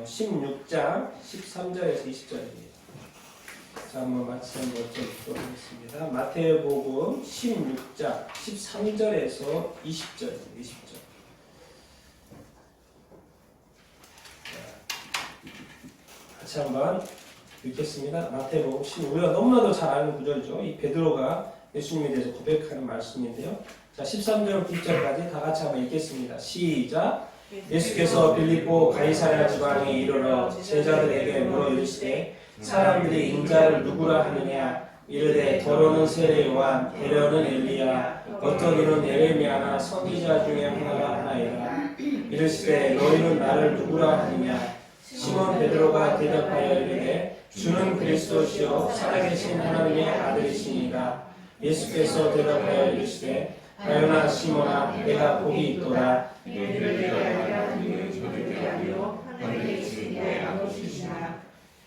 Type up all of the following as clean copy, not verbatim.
16장 13절에서 20절입니다. 자, 한번 말씀 읽도록 하겠습니다. 마태복음 16장 13절에서 20절입니다. 20절. 같이 한번 읽겠습니다. 마태복음 16, 우리가 너무나도 잘 아는 구절이죠. 이 베드로가 예수님에 대해서 고백하는 말씀인데요. 자, 13절부터 20절까지 다 같이 한번 읽겠습니다. 시작. 예수께서 빌립보 가이사랴 지방에 이르러 제자들에게 물어 이르시되 사람들이 인자를 누구라 하느냐 이르되 더러는 세례 요한 대려는 엘리야 어떤 이는 예레미야나 선지자 중에 하나가 하나이라. 이르시되 너희는 나를 누구라 하느냐. 시몬 베드로가 대답하여 이르되 주는 그리스도시요 살아계신 하나님의 아들이시니라. 예수께서 대답하여 이르시되 바요나 시몬아 내가 복이 있도다.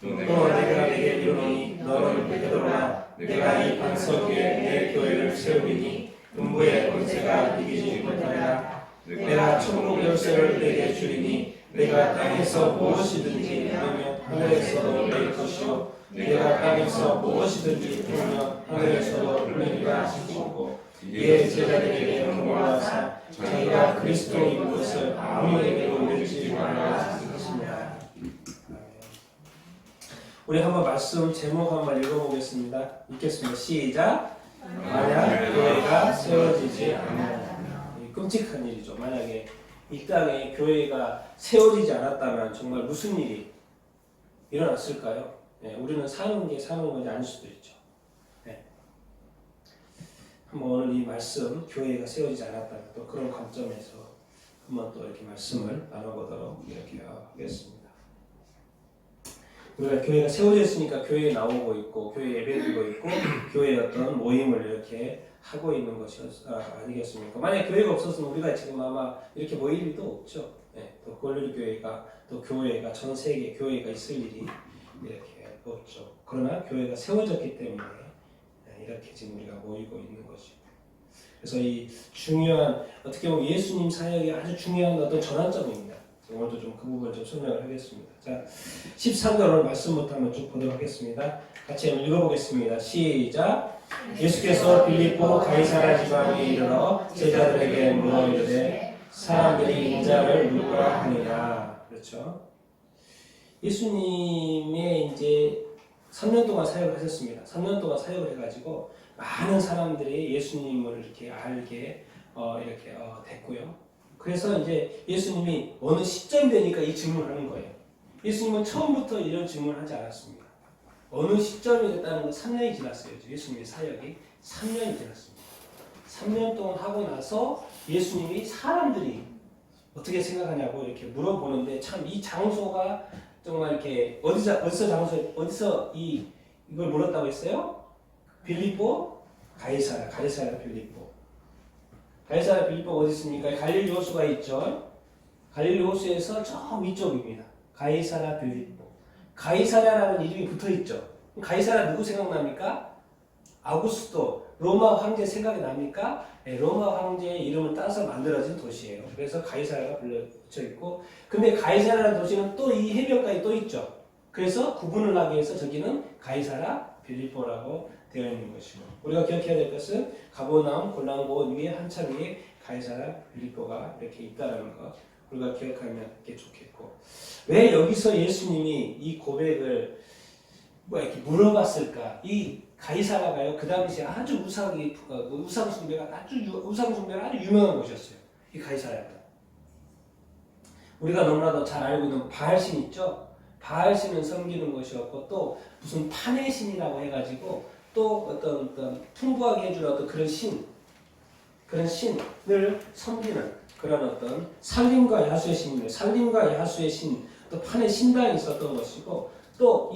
또 내가 내게 이르노니 너는 베드로라 내가 이 반석 위에 내 교회를 세우리니 음부의 권세가 이기지 못하리라. 내가 천국 열쇠를 내게 주리니 내가 땅에서 무엇이든지 하면 하늘에서도 낼 것이요 내가 땅에서 무엇이든지 하면 하늘에서도 내리라 하시고 이에 제자들에게 권고하사 자기가 그리스도인 것을 아무에게도 믿지 말라 하셨습니다. 우리 한번 말씀 제목 한번 읽어보겠습니다. 읽겠습니다. 시작. 만약 교회가 세워지지 않는다면, 끔찍한 일이죠. 만약에 이 땅에 교회가 세워지지 않았다면 정말 무슨 일이 일어났을까요? 네, 우리는 사는 게 사는 건지 아닐 수도 있죠. 네. 한번 오늘 이 말씀 교회가 세워지지 않았다면 또 그런 관점에서 한번 또 이렇게 말씀을 나눠보도록 이렇게 하겠습니다. 우리가 교회가 세워져 있으니까 교회에 나오고 있고 교회 예배드리고 있고 교회의 어떤 모임을 이렇게 하고 있는 것이 아니겠습니까? 만약 교회가 없었으면 우리가 지금 아마 이렇게 모일 일도 없죠. 네, 또 골로리 교회가 또 교회가 전 세계 교회가 있을 일이 이렇게 없죠. 그러나 교회가 세워졌기 때문에 이렇게 지금 우리가 모이고 있는 것이고. 그래서 이 중요한 어떻게 보면 예수님 사역이 아주 중요한 어떤 전환점입니다. 오늘도 좀 그 부분을 좀 설명을 하겠습니다. 자, 13절 오늘 말씀부터 한번 쭉 보도록 하겠습니다. 같이 한번 읽어보겠습니다. 시작. 예수께서 빌립보 가이사랴 지방에 이르러 제자들에게 물어 이르되 사람들이 인자를 누구라 하느냐. 그렇죠. 예수님의 이제 3년 동안 사역을 하셨습니다. 3년 동안 사역을 해가지고 많은 사람들이 예수님을 이렇게 알게 이렇게 됐고요. 그래서 이제 예수님이 어느 시점이 되니까 이 질문을 하는 거예요. 예수님은 처음부터 이런 질문을 하지 않았습니다. 어느 시점이 됐다는 건 3년이 지났어요. 예수님의 사역이 3년이 지났습니다. 3년 동안 하고 나서 예수님이 사람들이 어떻게 생각하냐고 이렇게 물어보는데 참 이 장소가 정말 이렇게 어디서 이걸 물었다고 했어요? 빌립보 가이사랴 빌립보. 가이사랴 빌립보가 어디 있습니까? 갈릴리 호수가 있죠. 갈릴리 호수에서 저 위쪽입니다. 가이사랴 빌립보. 가이사랴라는 이름이 붙어 있죠. 가이사랴 누구 생각납니까? 아우구스토 로마 황제 생각이 납니까? 네, 로마 황제의 이름을 따서 만들어진 도시예요. 그래서 가이사랴가 붙여 있고, 근데 가이사랴라는 도시는 또 이 해변가에 또 있죠. 그래서 구분을 하기 위해서 저기는 가이사랴 빌립보라고 되어 있는 것이고, 우리가 기억해야 될 것은 가버나움 골란고원 위에 한참 위에 가이사랴 빌립보가 이렇게 있다는 것 우리가 기억하면 좋겠고, 왜 여기서 예수님이 이 고백을 이렇게 물어봤을까? 이 가이사랴가요 그 당시에 아주 우상 숭배가 아주 유명한 곳이었어요. 이 가이사랴가 우리가 너무나도 잘 알고 있는 바알신 있죠. 바알신을 섬기는 것이었고 또 무슨 판의 신이라고 해가지고 또 어떤 풍부하게 해주는 어떤 그런 신을 섬기는 그런 어떤 살림과 야수의 신입니다. 살림과 야수의 신, 또 판의 신당이 있었던 것이고, 또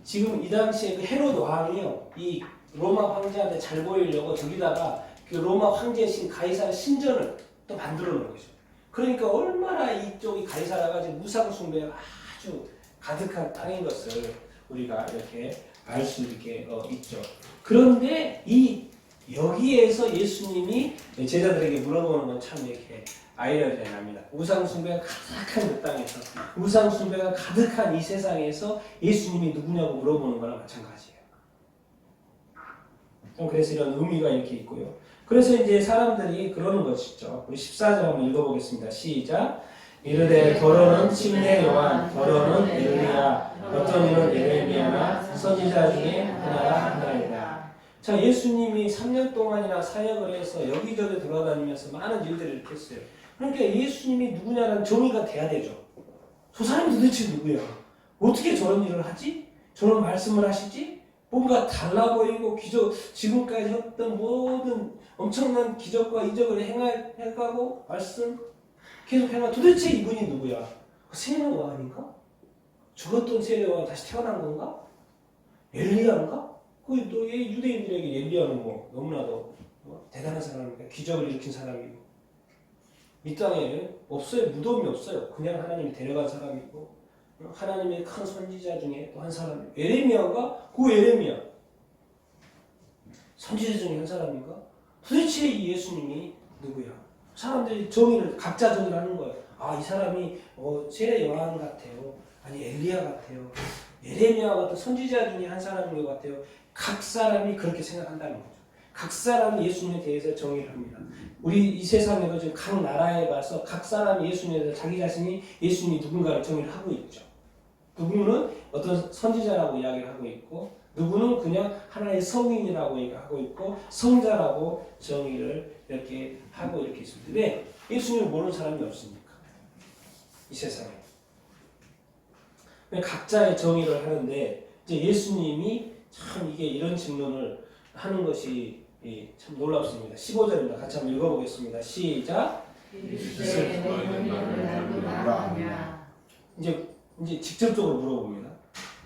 지금 이 당시에 그 헤로드 왕이요, 이 로마 황제한테 잘 보이려고 저기다가 그 로마 황제의 신 가이사랴 신전을 또 만들어 놓은 거죠. 그러니까 얼마나 이쪽이 가이사랴가 지금 무상 숭배가 아주 가득한 땅인 것을 우리가 이렇게 알 수 있게 있죠. 그런데 여기에서 예수님이 제자들에게 물어보는 건 참 이렇게 아이러니가 납니다. 우상숭배가 가득한 그 땅에서, 우상숭배가 가득한 이 세상에서 예수님이 누구냐고 물어보는 거랑 마찬가지예요. 그래서 이런 의미가 이렇게 있고요. 그래서 이제 사람들이 그러는 것이죠. 우리 14절 한번 읽어보겠습니다. 시작. 이르되 더러는 침례 요한, 더러는 엘리야, 어떤 이는 예레미야나 선지자 중에 하나이다. 자, 예수님이 3년 동안이나 사역을 해서 여기저기 돌아다니면서 많은 일들을 이렇게 했어요. 그러니까 예수님이 누구냐라는 정의가 돼야 되죠. 저 사람이 도대체 누구야? 어떻게 저런 일을 하지? 저런 말씀을 하시지? 뭔가 달라 보이고 기적, 지금까지 했던 모든 엄청난 기적과 이적을 행하고 말씀 계속 행하. 도대체 이분이 누구야? 세례 요한인가? 죽었던 세례 요한 다시 태어난 건가? 엘리야인가? 또 유대인들에게 엘리야는 뭐 너무나도 대단한 사람이니까 기적을 일으킨 사람이고 이 땅에 없어요. 무덤이 없어요. 그냥 하나님이 데려간 사람이고 하나님의 큰 선지자 중에 또 한 사람이 예레미야가 그 예레미야 선지자 중에 한 사람인가? 도대체 이 예수님이 누구야? 사람들이 각자 정의를 하는 거예요. 아, 이 사람이 세례 요한 같아요. 아니 엘리야 같아요. 예레미야 같은 선지자 중에 한 사람인 것 같아요. 각 사람이 그렇게 생각한다는 거죠. 각 사람이 예수님에 대해서 정의를 합니다. 우리 이 세상에도 지금 각 나라에 가서 각 사람이 예수님에 대해서 자기 자신이 예수님이 누군가를 정의를 하고 있죠. 누구는 어떤 선지자라고 이야기를 하고 있고 누구는 그냥 하나의 성인이라고 얘기하고 있고 성자라고 정의를 이렇게 하고 이렇게 있습니다. 왜? 예수님을 모르는 사람이 없습니까? 이 세상에. 각자의 정의를 하는데 이제 예수님이 참 이게 이런 질문을 하는 것이 참 놀랍습니다. 15절입니다. 같이 한번 읽어보겠습니다. 시작. 이제 직접적으로 물어봅니다.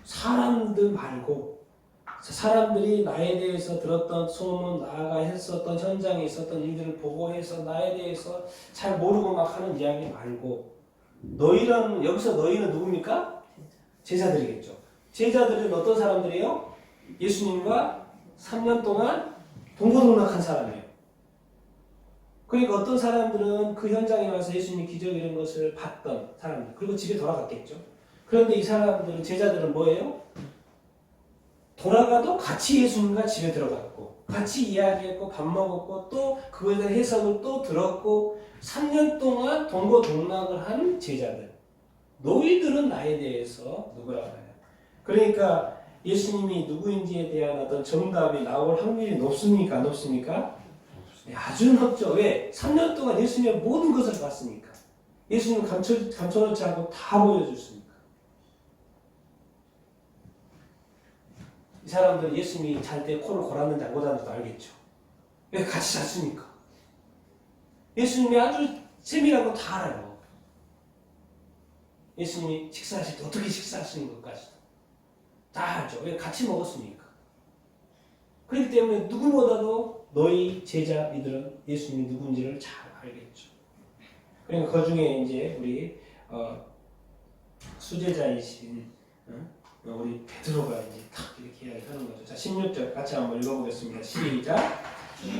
사람들 말고 사람들이 나에 대해서 들었던 소문, 나아가 했었던 현장에 있었던 일들을 보고해서 나에 대해서 잘 모르고 막 하는 이야기 말고 여기서 너희는 누굽니까? 제자들이겠죠. 제자들은 어떤 사람들이에요? 예수님과 3년 동안 동고동락한 사람이에요. 그러니까 어떤 사람들은 그 현장에 와서 예수님이 기적 이런 것을 봤던 사람들 그리고 집에 돌아갔겠죠. 그런데 이 사람들은 제자들은 뭐예요? 돌아가도 같이 예수님과 집에 들어갔고 같이 이야기했고 밥 먹었고 또 그거에 대한 해석을 또 들었고 3년 동안 동고동락을 한 제자들. 너희들은 나에 대해서 누구라고 해요? 그러니까 예수님이 누구인지에 대한 어떤 정답이 나올 확률이 높습니까? 안 높습니까? 아주 높죠. 왜? 3년 동안 예수님의 모든 것을 봤으니까. 예수님은 감춰놓지 않고 다 보여줬으니까. 이 사람들 예수님이 잘 때 코를 골았는지 안 골았는지도 알겠죠. 왜? 같이 잤으니까. 예수님이 아주 세밀한 거 다 알아요. 예수님이 식사하실 때 어떻게 식사하시는 것까지도 다 알죠. 왜? 같이 먹었으니까. 그렇기 때문에 누구보다도 너희 제자 이들은 예수님이 누군지를 잘 알겠죠. 그러니까 그 중에 이제 우리 수제자이신 우리 베드로가 이제 탁 이렇게 이야기하는 거죠. 자, 16절 같이 한번 읽어보겠습니다. 시작.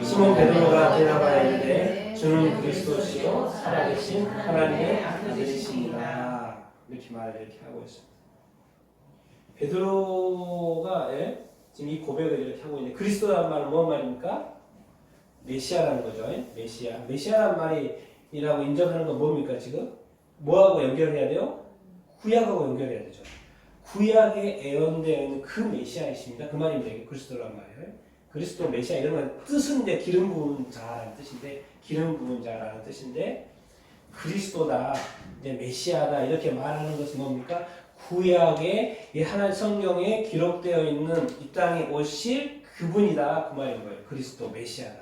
시몬 베드로가 대답하여 이르되 주는 그리스도시요 살아계신 하나님의 아들이십니다. 이렇게 말을 이렇게 하고 있습니다. 베드로가 지금 이 고백을 이렇게 하고 있는데 그리스도라는 말은 뭔 말입니까? 메시아라는 거죠. 메시아라는 말이라고 인정하는 건 뭡니까 지금? 뭐하고 연결해야 돼요? 구약하고 연결해야 되죠. 구약에 예언되어 있는 그 메시아이십니다. 그 말입니다. 그리스도란 말이에요. 그리스도 메시아 이런 건 뜻은 이제 기름 부은 자라는 뜻인데 기름 부은 자라는 뜻인데 그리스도다, 이제 메시아다 이렇게 말하는 것은 뭡니까? 구약의 이 하나님 성경에 기록되어 있는 이 땅에 오실 그분이다 그 말인 거예요. 그리스도 메시아다.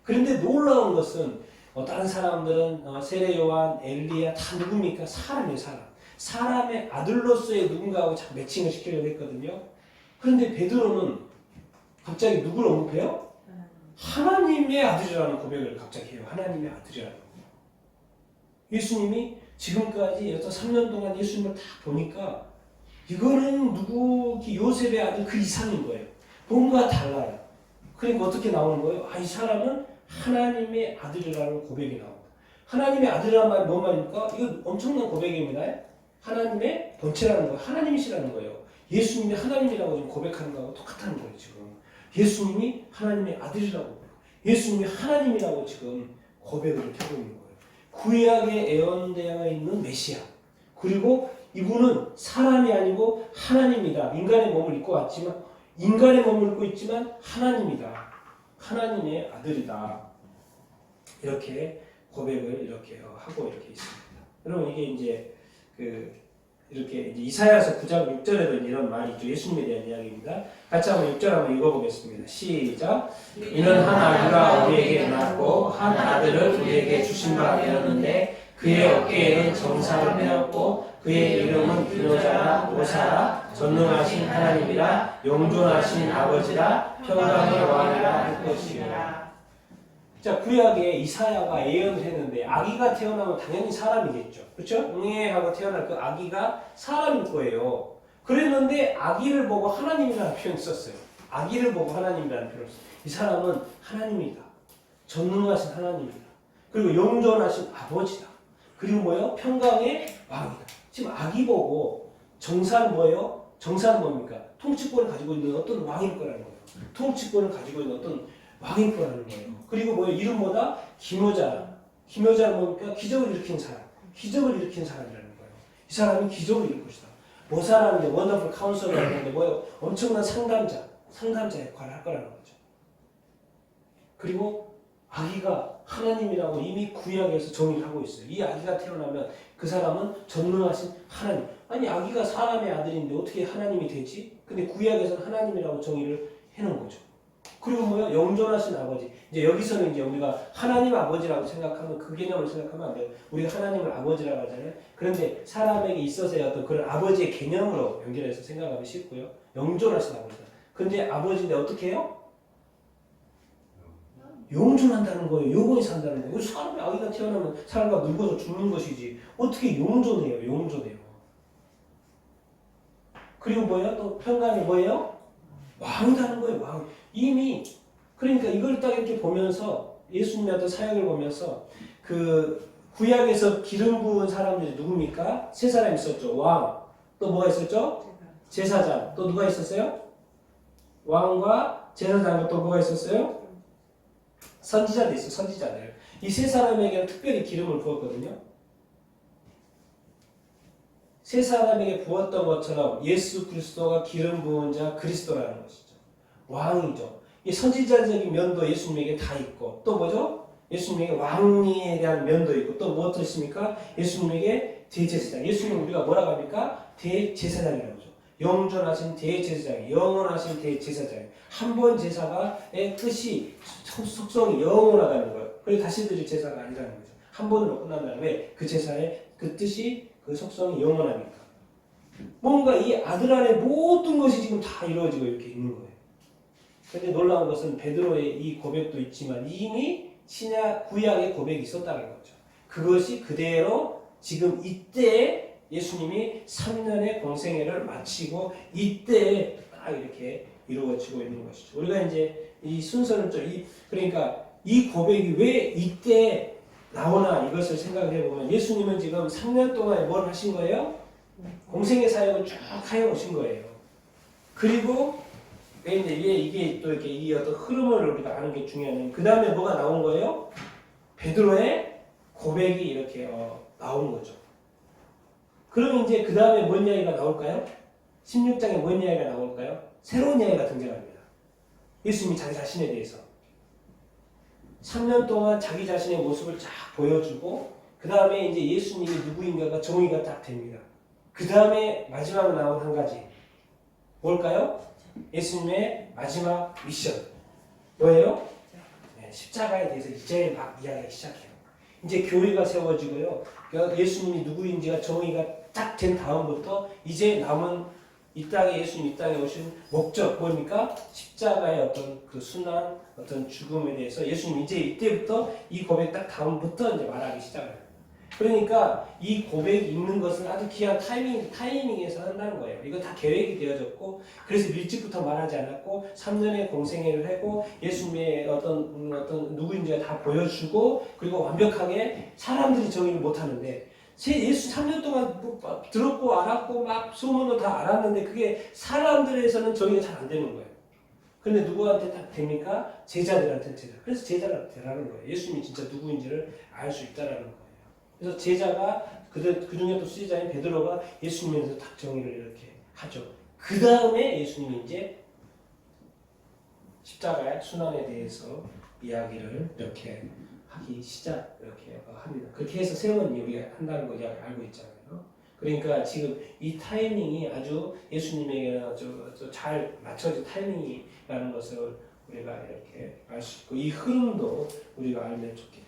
그런데 놀라운 것은 다른 사람들은 세례 요한, 엘리야 다 누굽니까? 사람이에요. 사람의 아들로서의 누군가하고 자꾸 매칭을 시키려고 했거든요. 그런데 베드로는 갑자기 누구를 언급해요? 하나님의 아들이라는 고백을 갑자기 해요. 하나님의 아들이라는 거. 예수님이 지금까지 어떤 3년 동안 예수님을 다 보니까 이거는 요셉의 아들 그 이상인 거예요. 뭔가 달라요. 그러니까 어떻게 나오는 거예요? 이 사람은 하나님의 아들이라는 고백이 나옵니다. 하나님의 아들이란 말이 뭔 말입니까? 이거 엄청난 고백입니다. 하나님의 본체라는 거예요. 하나님이시라는 거예요. 예수님이 하나님이라고 지금 고백하는 거하고 똑같다는 거예요. 지금 예수님이 하나님의 아들이라고, 예수님이 하나님이라고 지금 고백을 하고 있는 거예요. 구약에 예언되어 있는 메시아, 그리고 이분은 사람이 아니고 하나님이다. 인간의 몸을 입고 왔지만, 인간의 몸을 입고 있지만 하나님이다. 하나님의 아들이다. 이렇게 고백을 이렇게 하고 이렇게 있습니다. 여러분, 이게 이제 이렇게 이제 이사야서 9장 6절에도 이런 말이 있죠. 예수님에 대한 이야기입니다. 같이 한번 6절 한번 읽어보겠습니다. 시작. 이는 한 아기가 우리에게 낳았고 한 아들을 우리에게 주신 바 되었는데 그의 어깨에는 정사를 메었고 그의 이름은 기노자라 모사라 전능하신 하나님이라 영존하신 아버지라 평강의 왕이라 할 것이라. 자, 구약에 이사야가 예언을 했는데 아기가 태어나면 당연히 사람이겠죠. 그렇죠? 응애하고 태어날 그 아기가 사람일 거예요. 그랬는데 아기를 보고 하나님이라는 표현을 썼어요. 아기를 보고 하나님이라는 표현을 썼어요. 이 사람은 하나님이다. 전능하신 하나님이다. 그리고 영존하신 아버지다. 그리고 뭐예요? 평강의 왕이다. 지금 아기 보고 정사는 뭐예요? 정사는 뭡니까? 통치권을 가지고 있는 어떤 왕일 거라는 거예요. 통치권을 가지고 있는 어떤 왕일 거라는 거예요. 그리고 뭐예요? 이름보다 기묘자. 기묘자는 뭡니까? 기적을 일으킨 사람. 기적을 일으킨 사람이라는 거예요. 이 사람이 기적을 일으킬 것이다. 모사라는 게 원더풀 카운슬러라고 하는데 뭐예요? 엄청난 상담자 역할을 할 거라는 거죠. 그리고 아기가 하나님이라고 이미 구약에서 정의를 하고 있어요. 이 아기가 태어나면 그 사람은 전능하신 하나님. 아니, 아기가 사람의 아들인데 어떻게 하나님이 되지? 근데 구약에서는 하나님이라고 정의를 해놓은 거죠. 그리고 뭐요? 영존하신 아버지. 이제 여기서는 이제 우리가 하나님 아버지라고 생각하면 그 개념을 생각하면 안 돼요. 우리가 하나님을 아버지라고 하잖아요. 그런데 사람에게 있어서의 어떤 그런 아버지의 개념으로 연결해서 생각하면 쉽고요. 영존하신 아버지다. 근데 아버지인데 어떻게 해요? 용존한다는 거예요. 영원히 산다는 거예요. 사람이 아기가 태어나면 사람과 늙어서 죽는 것이지. 어떻게 용존해요? 용존해요. 그리고 뭐예요? 또 평강이 뭐예요? 왕이라는 거예요. 왕. 이미 그러니까 이걸 딱 이렇게 보면서 예수님의 어떤 사역을 보면서 그 구약에서 기름 부은 사람들이 누굽니까? 세 사람 있었죠. 왕. 또 뭐가 있었죠? 제사장. 또 누가 있었어요? 왕과 제사장과 또 뭐가 있었어요? 선지자도 있어. 선지자들. 이 세 사람에게는 특별히 기름을 부었거든요. 세 사람에게 부었던 것처럼 예수 그리스도가 기름 부은 자 그리스도라는 것이죠. 왕이죠. 이 선지자적인 면도 예수님에게 다 있고 또 뭐죠? 예수님에게 왕에 대한 면도 있고 또 무엇도 있습니까? 예수님에게 대제사장. 예수님 우리가 뭐라고 합니까? 대제사장이라고 하죠. 영존하신 대제사장, 영원하신 대제사장. 한 번 제사가의 뜻이 속성이 영원하다는 거예요. 그리고 다시 드릴 제사가 아니라는 거죠. 한 번으로 끝난다는 왜? 그 제사의 그 뜻이 그 속성이 영원하니까. 뭔가 이 아들 안에 모든 것이 지금 다 이루어지고 이렇게 있는 거예요. 그런데 놀라운 것은 베드로의 이 고백도 있지만 이미 신약 구약의 고백이 있었다는 거죠. 그것이 그대로 지금 이때 예수님이 3년의 공생애를 마치고 이때 딱 이렇게 이루어지고 있는 것이죠. 우리가 이제 이 순서를 그러니까 이 고백이 왜 이때 나오나 이것을 생각해 보면 예수님은 지금 3년 동안에 뭘 하신 거예요? 공생의 사역을 쭉 하여 오신 거예요. 그리고 왜 이게 또 이렇게 이 어떤 흐름을 우리가 아는 게 중요한. 그 다음에 뭐가 나온 거예요? 베드로의 고백이 이렇게 나온 거죠. 그러면 이제 그 다음에 뭔 이야기가 나올까요? 16장에 뭔 이야기가 나올까요? 새로운 이야기가 등장합니다. 예수님이 자기 자신에 대해서 3년 동안 자기 자신의 모습을 쫙 보여주고 그 다음에 이제 예수님이 누구인가가 정의가 딱 됩니다. 그 다음에 마지막으로 나온 한 가지 뭘까요? 예수님의 마지막 미션 뭐예요? 네, 십자가에 대해서 이제 막 이야기하기 시작해요. 이제 교회가 세워지고요. 예수님이 누구인지가 정의가 딱 된 다음부터 이제 남은 이 땅에 예수님 이 땅에 오신 목적 뭡니까? 십자가의 어떤 그 순환, 어떤 죽음에 대해서 예수님 이제 이때부터 이 고백 딱 다음부터 이제 말하기 시작해요. 그러니까 이 고백이 있는 것은 아주 귀한 타이밍에서 한다는 거예요. 이거 다 계획이 되어졌고, 그래서 일찍부터 말하지 않았고, 3년의 공생애를 하고, 예수님의 어떤 누구인지가 다 보여주고, 그리고 완벽하게 사람들이 정의를 못하는데, 예수 3년 동안 들었고 알았고 막 소문을 다 알았는데 그게 사람들에서는 정의가 잘 안 되는 거예요. 그런데 누구한테 다 됩니까? 제자들한테 제자. 그래서 제자가 되라는 거예요. 예수님이 진짜 누구인지를 알 수 있다라는 거예요. 그래서 제자가 그 중에 또 수제자인 베드로가 예수님에 대해서 딱 정의를 이렇게 하죠. 그 다음에 예수님이 이제 십자가의 순환에 대해서 이야기를 이렇게 하기 이렇게 합니다. 그렇게 해서 세원 우리가 한다는 거 알고 있잖아요. 그러니까 지금 이 타이밍이 아주 예수님에게 아주 잘 맞춰진 타이밍이라는 것을 우리가 이렇게 알 수 있고, 이 흐름도 우리가 알면 좋겠죠.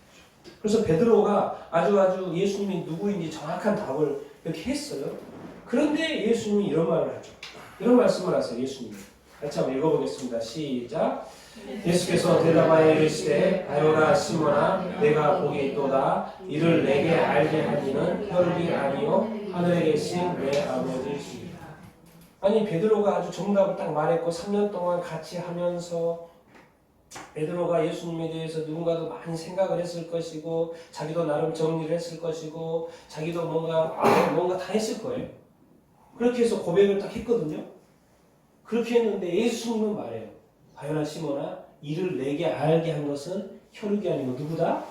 그래서 베드로가 아주 예수님이 누구인지 정확한 답을 이렇게 했어요. 그런데 예수님이 이런 말을 하죠. 이런 말씀을 하세요. 예수님이. 같이 한번 읽어보겠습니다. 시작. 예수께서 대답하여 이르시되 바요나 시몬아 내가 복이 있도다. 이를 내게 알게 하기는 혈육이 아니요 하늘에 계신 내 아버지시니라. 아니 베드로가 아주 정답을 딱 말했고 3년 동안 같이 하면서 베드로가 예수님에 대해서 누군가도 많이 생각을 했을 것이고 자기도 나름 정리를 했을 것이고 자기도 뭔가 다 했을 거예요. 그렇게 해서 고백을 딱 했거든요. 그렇게 했는데 예수님은 말해요. 바요나 시몬아 이를 내게 알게 한 것은 혈육이 아니고 누구다?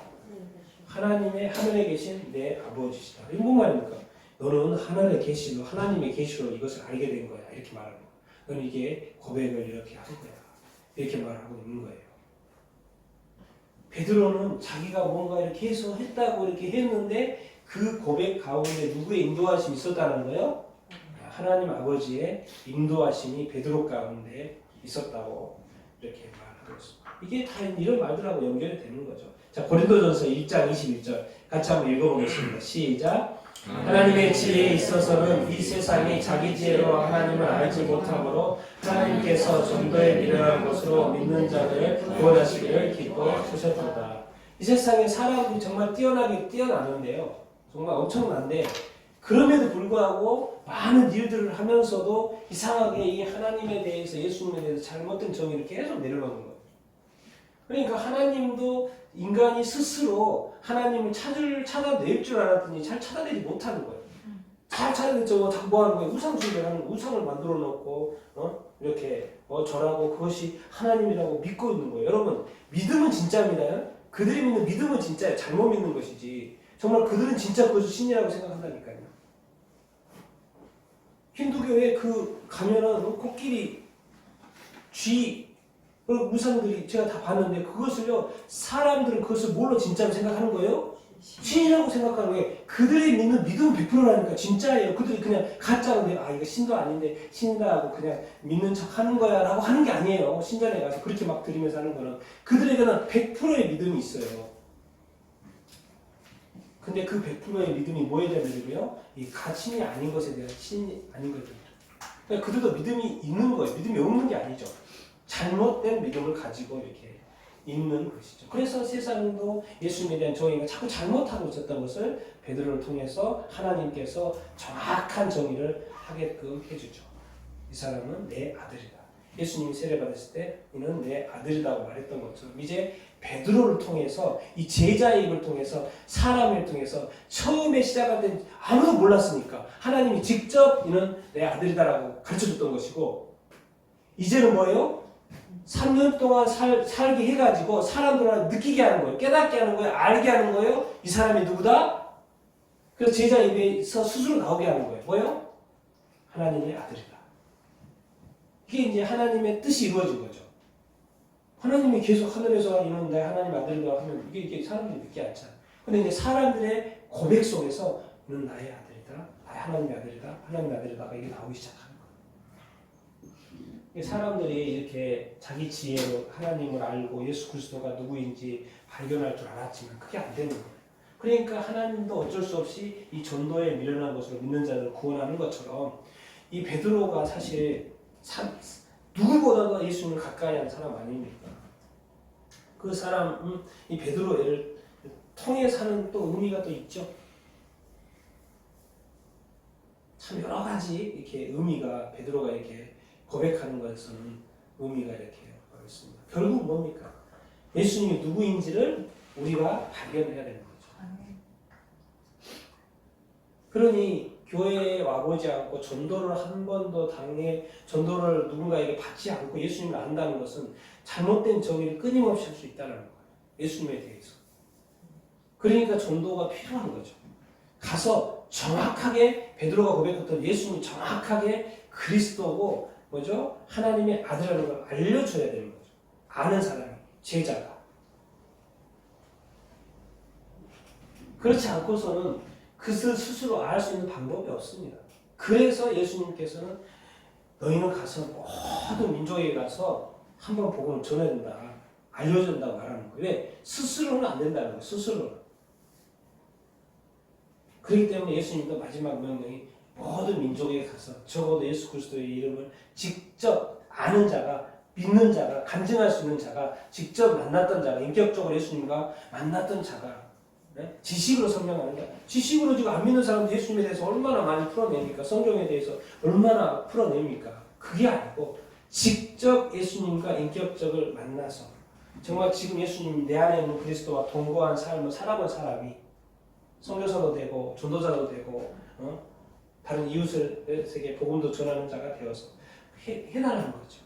하나님의 하늘에 계신 내 아버지시다. 이게 뭔 말입니까? 너는 하늘에 계시로 하나님의 계시로 이것을 알게 된 거야. 이렇게 말하는 거야. 너는 이게 고백을 이렇게 한 거야. 이렇게 말하고 있는 거예요. 베드로는 자기가 뭔가 이렇게 해서 했다고 이렇게 했는데 그 고백 가운데 누구의 인도하심이 있었다는 거예요? 하나님 아버지의 인도하심이 베드로 가운데 있었다고 이렇게 말하고 있습니다. 이게 다 이런 말들하고 연결이 되는 거죠. 자, 고린도전서 1장 21절 같이 한번 읽어보겠습니다. 시작. 하나님의 지혜에 있어서는 이 세상이 자기 지혜로 하나님을 알지 못하므로 하나님께서 전도에 미련한 것으로 믿는 자들을 구원하시기를 기뻐하셨도다. 이 세상에 사람이 정말 뛰어나는데요. 정말 엄청난데 그럼에도 불구하고 많은 일들을 하면서도 이상하게 이 하나님에 대해서 예수님에 대해서 잘못된 정의를 계속 내려놓는 거예요. 그러니까 하나님도 인간이 스스로 하나님을 찾아낼 줄 알았더니 잘 찾아내지 못하는 거예요. 잘 찾아냈죠. 자꾸 뭐 하는 거예요? 우상 숭배하는 우상을 만들어 놓고 이렇게 절하고 그것이 하나님이라고 믿고 있는 거예요. 여러분 믿음은 진짜입니다. 그들이 믿는 믿음은 진짜예요. 잘못 믿는 것이지. 정말 그들은 진짜 그것을 신이라고 생각한다니까요. 힌두교에 가면은 코끼리, 쥐, 우상들이 제가 다 봤는데 그것을요 사람들은 그것을 뭘로 진짜로 생각하는 거예요? 신이라고 생각하는 거예요. 그들이 믿는 믿음은 100%라니까 진짜예요. 그들이 그냥 가짜로 이거 신도 아닌데 신이다 하고 그냥 믿는 척 하는 거야 라고 하는 게 아니에요. 신전에 가서 그렇게 막 들으면서 하는 거는 그들에게는 100%의 믿음이 있어요. 근데 그 100%의 믿음이 뭐에 대한 믿음이요? 이 가신이 아닌 것에 대한 신이 아닌 것에 대한. 그러니까 그들도 믿음이 있는 거예요. 믿음이 없는 게 아니죠. 잘못된 믿음을 가지고 이렇게 있는 것이죠. 그래서 세상도 예수님에 대한 정의가 자꾸 잘못하고 있었던 것을 베드로를 통해서 하나님께서 정확한 정의를 하게끔 해주죠. 이 사람은 내 아들이다. 예수님이 세례받았을 때 이는 내 아들이라고 말했던 것처럼 이제 베드로를 통해서 이 제자의 입을 통해서 사람을 통해서 처음에 시작된 아무도 몰랐으니까 하나님이 직접 이는 내 아들이다라고 가르쳐줬던 것이고 이제는 뭐예요? 3년 동안 살게 해가지고 사람들을 느끼게 하는 거예요. 깨닫게 하는 거예요. 알게 하는 거예요. 이 사람이 누구다? 그래서 제자 입에서 스스로 나오게 하는 거예요. 뭐예요? 하나님의 아들이다. 이게 이제 하나님의 뜻이 이루어진 거죠. 하나님이 계속 하늘에서 이는 내 하나님 아들이라고 하면 이게 사람들이 믿지 않잖아요. 근데 이제 사람들의 고백 속에서 이는 나의 아들이다. 나의 하나님의 아들이다. 하나님의 아들이다가 이게 나오기 시작하는 거예요. 사람들이 이렇게 자기 지혜로 하나님을 알고 예수 그리스도가 누구인지 발견할 줄 알았지만 그게 안 되는 거예요. 그러니까 하나님도 어쩔 수 없이 이 전도에 미련한 것으로 믿는 자들을 구원하는 것처럼 이 베드로가 사실 누구보다도 예수님을 가까이 한 사람 아닙니까? 그 사람, 이 베드로를 통해 사는 또 의미가 또 있죠. 참 여러 가지 이렇게 의미가 베드로가 이렇게 고백하는 것에서는 의미가 이렇게 있습니다. 결국 뭡니까? 예수님이 누구인지를 우리가 발견해야 되는 거죠. 그러니 교회에 와보지 않고 전도를 한 번도 당해 전도를 누군가에게 받지 않고 예수님을 안다는 것은 잘못된 정의를 끊임없이 할 수 있다는 거예요. 예수님에 대해서. 그러니까 전도가 필요한 거죠. 가서 정확하게 베드로가 고백했던 예수님이 정확하게 그리스도고 뭐죠? 하나님의 아들이라는 걸 알려줘야 되는 거죠. 아는 사람이, 제자가. 그렇지 않고서는 그것을 스스로 알 수 있는 방법이 없습니다. 그래서 예수님께서는 너희는 가서 모든 민족에 가서 한번 복음을 전해야 된다. 알려준다고 말하는 거예요. 왜? 스스로는 안 된다는 거예요. 스스로는. 그렇기 때문에 예수님도 마지막 명령이 모든 민족에 가서 적어도 예수 그리스도의 이름을 직접 아는 자가, 믿는 자가, 간증할 수 있는 자가, 직접 만났던 자가, 인격적으로 예수님과 만났던 자가, 네? 지식으로 설명하는 자. 지식으로 지금 안 믿는 사람들 예수님에 대해서 얼마나 많이 풀어냅니까? 성경에 대해서 얼마나 풀어냅니까? 그게 아니고 직접 예수님과 인격적으로 만나서 정말 지금 예수님이 내 안에 있는 그리스도와 동거한 삶을 살아본 사람이 선교사도 되고 전도자도 되고 다른 이웃에게 복음도 전하는 자가 되어서 해나가는 거죠.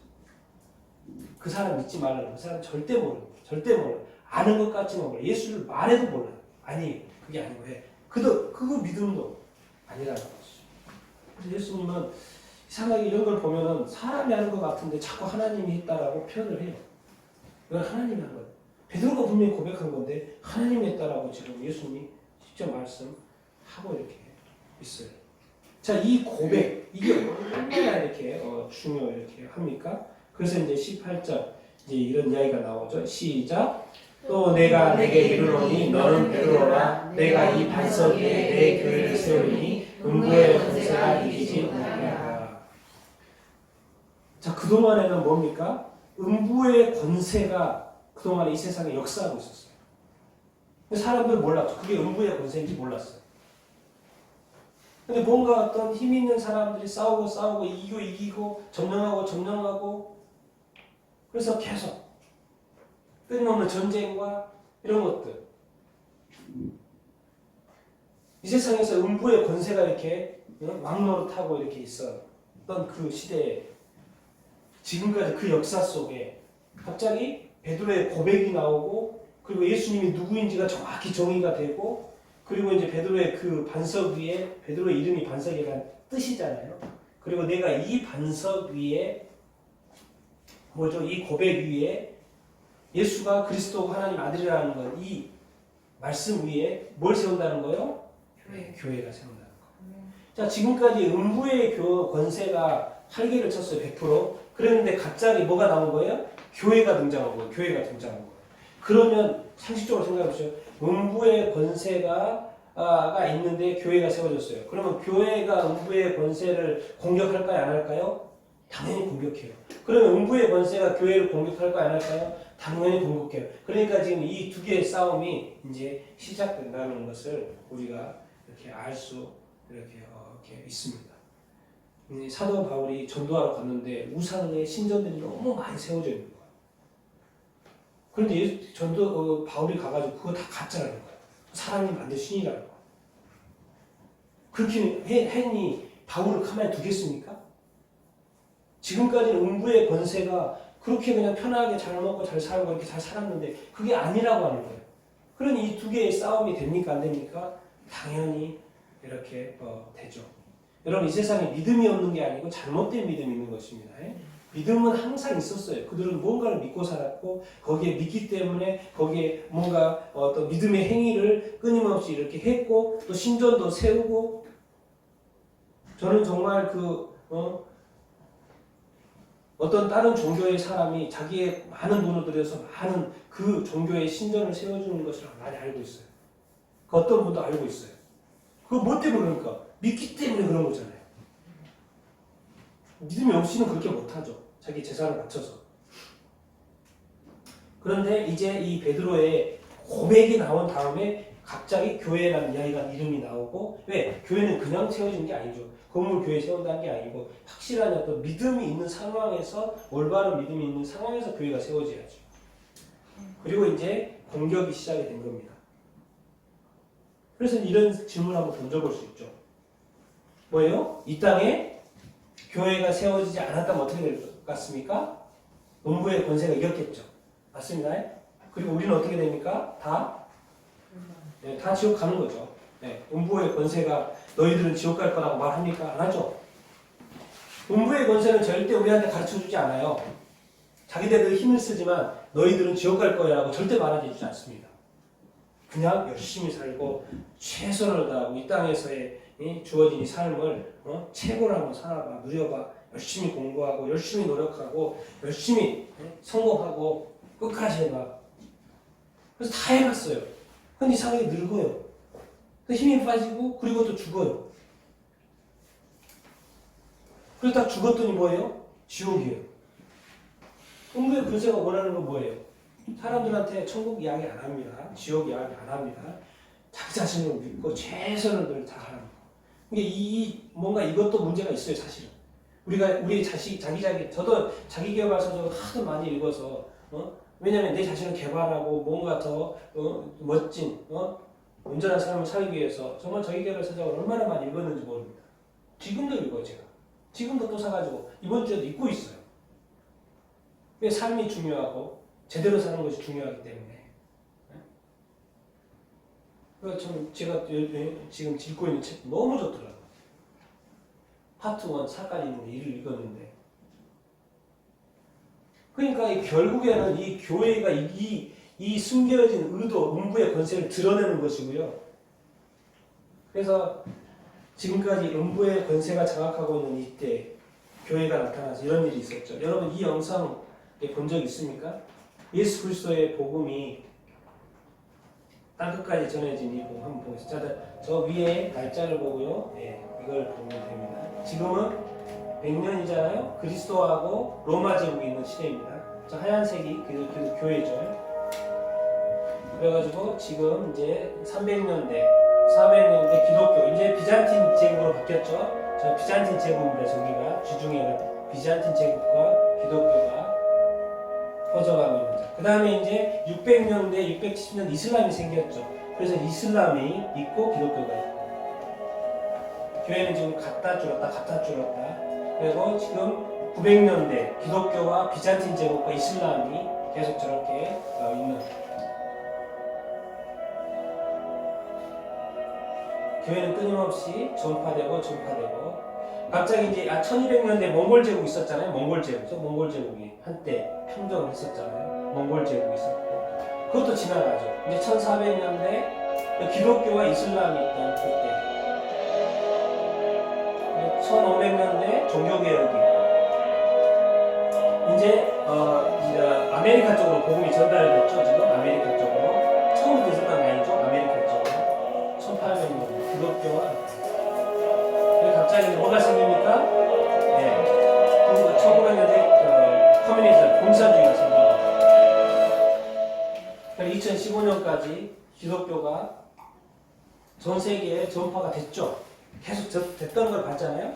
그 사람 믿지 말라고. 그 사람 절대 모르는 거예요. 절대 몰라요. 아는 것 같지만 몰라요. 예수를 말해도 몰라요. 아니, 그게 아니고 해. 그거 믿음도 아니라는 거죠. 그래서 예수님은 이상하게 이런 걸 보면은 사람이 하는 것 같은데 자꾸 하나님이 했다라고 표현을 해요. 이건 하나님이 한 거예요. 베드로가 분명히 고백한 건데 하나님이 했다라고 지금 예수님이 직접 말씀하고 이렇게 있어요. 자, 이 고백, 이게 얼마나 이렇게 중요 이렇게 합니까? 그래서 이제 18절 이제 이런 이야기가 나오죠. 시작. 또 내가 내게 이르노니 너는 베드로라 내가 이 반석 위에 내 교회를 세우니 음부의 권세가 이기지 못하리라. 자, 그동안에는 뭡니까? 음부의 권세가 그동안에 이 세상에 역사하고 있었어요. 근데 사람들 몰랐죠. 그게 음부의 권세인지 몰랐어요. 근데 뭔가 어떤 힘 있는 사람들이 싸우고 이기고 점령하고 그래서 계속 끊임없는 전쟁과 이런 것들. 이 세상에서 음부의 권세가 이렇게 왕노릇하고 이렇게 있었던 그 시대에 지금까지 그 역사 속에 갑자기 베드로의 고백이 나오고 그리고 예수님이 누구인지가 정확히 정의가 되고 그리고 이제 베드로의 그 반석 위에 베드로의 이름이 반석이라는 뜻이잖아요. 그리고 내가 이 반석 위에 뭐죠? 이 고백 위에 예수가 그리스도고 하나님 아들이라는 것, 이 말씀 위에 뭘 세운다는 거예요? 교회가 세운다는 거. 자, 지금까지 음부의 권세가 활개를 쳤어요. 100%. 그랬는데 갑자기 뭐가 나온 거예요? 교회가 등장한 거예요. 교회가 등장한 거예요. 그러면 상식적으로 생각해 보세요. 음부의 권세가 있는데 교회가 세워졌어요. 그러면 교회가 음부의 권세를 공격할까요? 안 할까요? 당연히 공격해요. 그러면 음부의 권세가 교회를 공격할까요? 안 할까요? 당연히 공격해요. 그러니까 지금 이 두 개의 싸움이 이제 시작된다는 것을 우리가 이렇게 알 수 이렇게 있습니다. 사도 바울이 전도하러 갔는데 우상의 신전들이 너무 많이 세워져 있는 거예요. 그런데 바울이 가가지고 그거 다 가짜라는 거예요. 사람이 만든 신이라는 거예요. 그렇게 했니 바울을 가만히 두겠습니까? 지금까지는 음부의 권세가 그렇게 그냥 편하게 잘 먹고 잘 살고 이렇게 잘 살았는데 그게 아니라고 하는 거예요. 그러니 이 두 개의 싸움이 됩니까? 안 됩니까? 당연히 이렇게 되죠. 여러분, 이 세상에 믿음이 없는 게 아니고 잘못된 믿음이 있는 것입니다. 믿음은 항상 있었어요. 그들은 뭔가를 믿고 살았고 거기에 믿기 때문에 거기에 뭔가 어떤 믿음의 행위를 끊임없이 이렇게 했고 또 신전도 세우고 저는 정말 어떤 다른 종교의 사람이 자기의 많은 돈을 들여서 많은 그 종교의 신전을 세워주는 것을 많이 알고 있어요. 그 어떤 분도 알고 있어요. 그거 뭐 때문에 그러니까? 믿기 때문에 그런 거잖아요. 믿음이 없이는 그렇게 못하죠. 자기 재산을 바쳐서. 그런데 이제 이 베드로의 고백이 나온 다음에 갑자기 교회라는 이름이 나오고 왜? 교회는 그냥 세워진 게 아니죠. 건물 교회 세운다는 게 아니고 확실한 어떤 믿음이 있는 상황에서 올바른 믿음이 있는 상황에서 교회가 세워져야죠. 그리고 이제 공격이 시작이 된 겁니다. 그래서 이런 질문을 한번 던져볼 수 있죠. 뭐예요? 이 땅에 교회가 세워지지 않았다면 어떻게 될 것 같습니까? 음부의 권세가 이겼겠죠. 맞습니다. 그리고 우리는 어떻게 됩니까? 다 지옥 가는 거죠. 네, 음부의 권세가 너희들은 지옥 갈 거라고 말합니까? 안 하죠. 음부의 권세는 절대 우리한테 가르쳐주지 않아요. 자기들은 힘을 쓰지만 너희들은 지옥 갈 거야라고 절대 말해주지 않습니다. 그냥 열심히 살고 최선을 다하고 이 땅에서의 주어진 이 삶을 최고로 한번 살아봐, 누려봐. 열심히 공부하고 열심히 노력하고 열심히 성공하고 끝까지 해봐. 그래서 다 해봤어요. 근데 이상하게 늙어요. 힘이 빠지고 그리고 또 죽어요. 그러다 죽었더니 뭐예요? 지옥이에요. 음부의 권세가 원하는 건 뭐예요? 사람들한테 천국 이야기 안 합니다. 지옥 이야기 안 합니다. 자기 자신을 믿고 최선을 다하는 거. 이게 뭔가 이것도 문제가 있어요, 사실은. 우리 저도 자기 개발서적을 하도 많이 읽어서, 왜냐면 내 자신을 개발하고 뭔가 더, 멋진, 온전한 삶을 살기 위해서 정말 자기 개발서적을 얼마나 많이 읽었는지 모릅니다. 지금도 읽어요, 제가. 지금도 또 사가지고 이번 주에도 읽고 있어요. 왜 삶이 중요하고 제대로 사는 것이 중요하기 때문에. 그래서 제가 지금 읽고 있는 책 너무 좋더라고요. 파트 1, 4까지 있는데 이를 읽었는데. 그러니까 결국에는 이 교회가 이 숨겨진 의도, 음부의 권세를 드러내는 것이고요. 그래서 지금까지 음부의 권세가 장악하고 있는 이때 교회가 나타나서 이런 일이 있었죠. 여러분 이 영상 본 적 있습니까? 예수 그리스도의 복음이 땅끝까지 전해진 이 복음 한번 보겠습니다. 저 위에 날짜를 보고요. 이걸 보면 됩니다. 지금은 100년이잖아요. 그리스도하고 로마 제국이 있는 시대입니다. 저 하얀색이 그 교회죠. 그래가지고 지금 이제 300년대, 400년대 기독교, 이제 비잔틴 제국으로 바뀌었죠. 저 비잔틴 제국입니다. 저기가 주중에는 비잔틴 제국과 기독교가 퍼져가고 있습니다. 그 다음에 이제 600년대, 670년 이슬람이 생겼죠. 그래서 이슬람이 있고 기독교가 있고. 교회는 지금 갔다 줄었다. 그리고 지금 900년대 기독교와 비잔틴 제국과 이슬람이 계속 저렇게 있는. 교회는 끊임없이 전파되고 갑자기 이제 1200년대 몽골 제국이 있었잖아요. 몽골 제국이 한때 평정을 했었잖아요. 몽골 제국이 있었고 그것도 지나가죠. 이제 1400년대 기독교와 이슬람이 있던 그때 1500년대 종교개혁이 이제 아메리카 쪽으로 복음이 전달됐죠. 지금 아메리카 쪽으로 처음부터 있었던 게 아니죠. 아메리카 쪽으로 1800년대 기독교와 갑자기 뭐가 생깁니까? 1900년대 커뮤니즘 공산주의가 생깁니다. 2015년까지 기독교가 전 세계에 전파가 됐죠. 계속 됐던 걸 봤잖아요.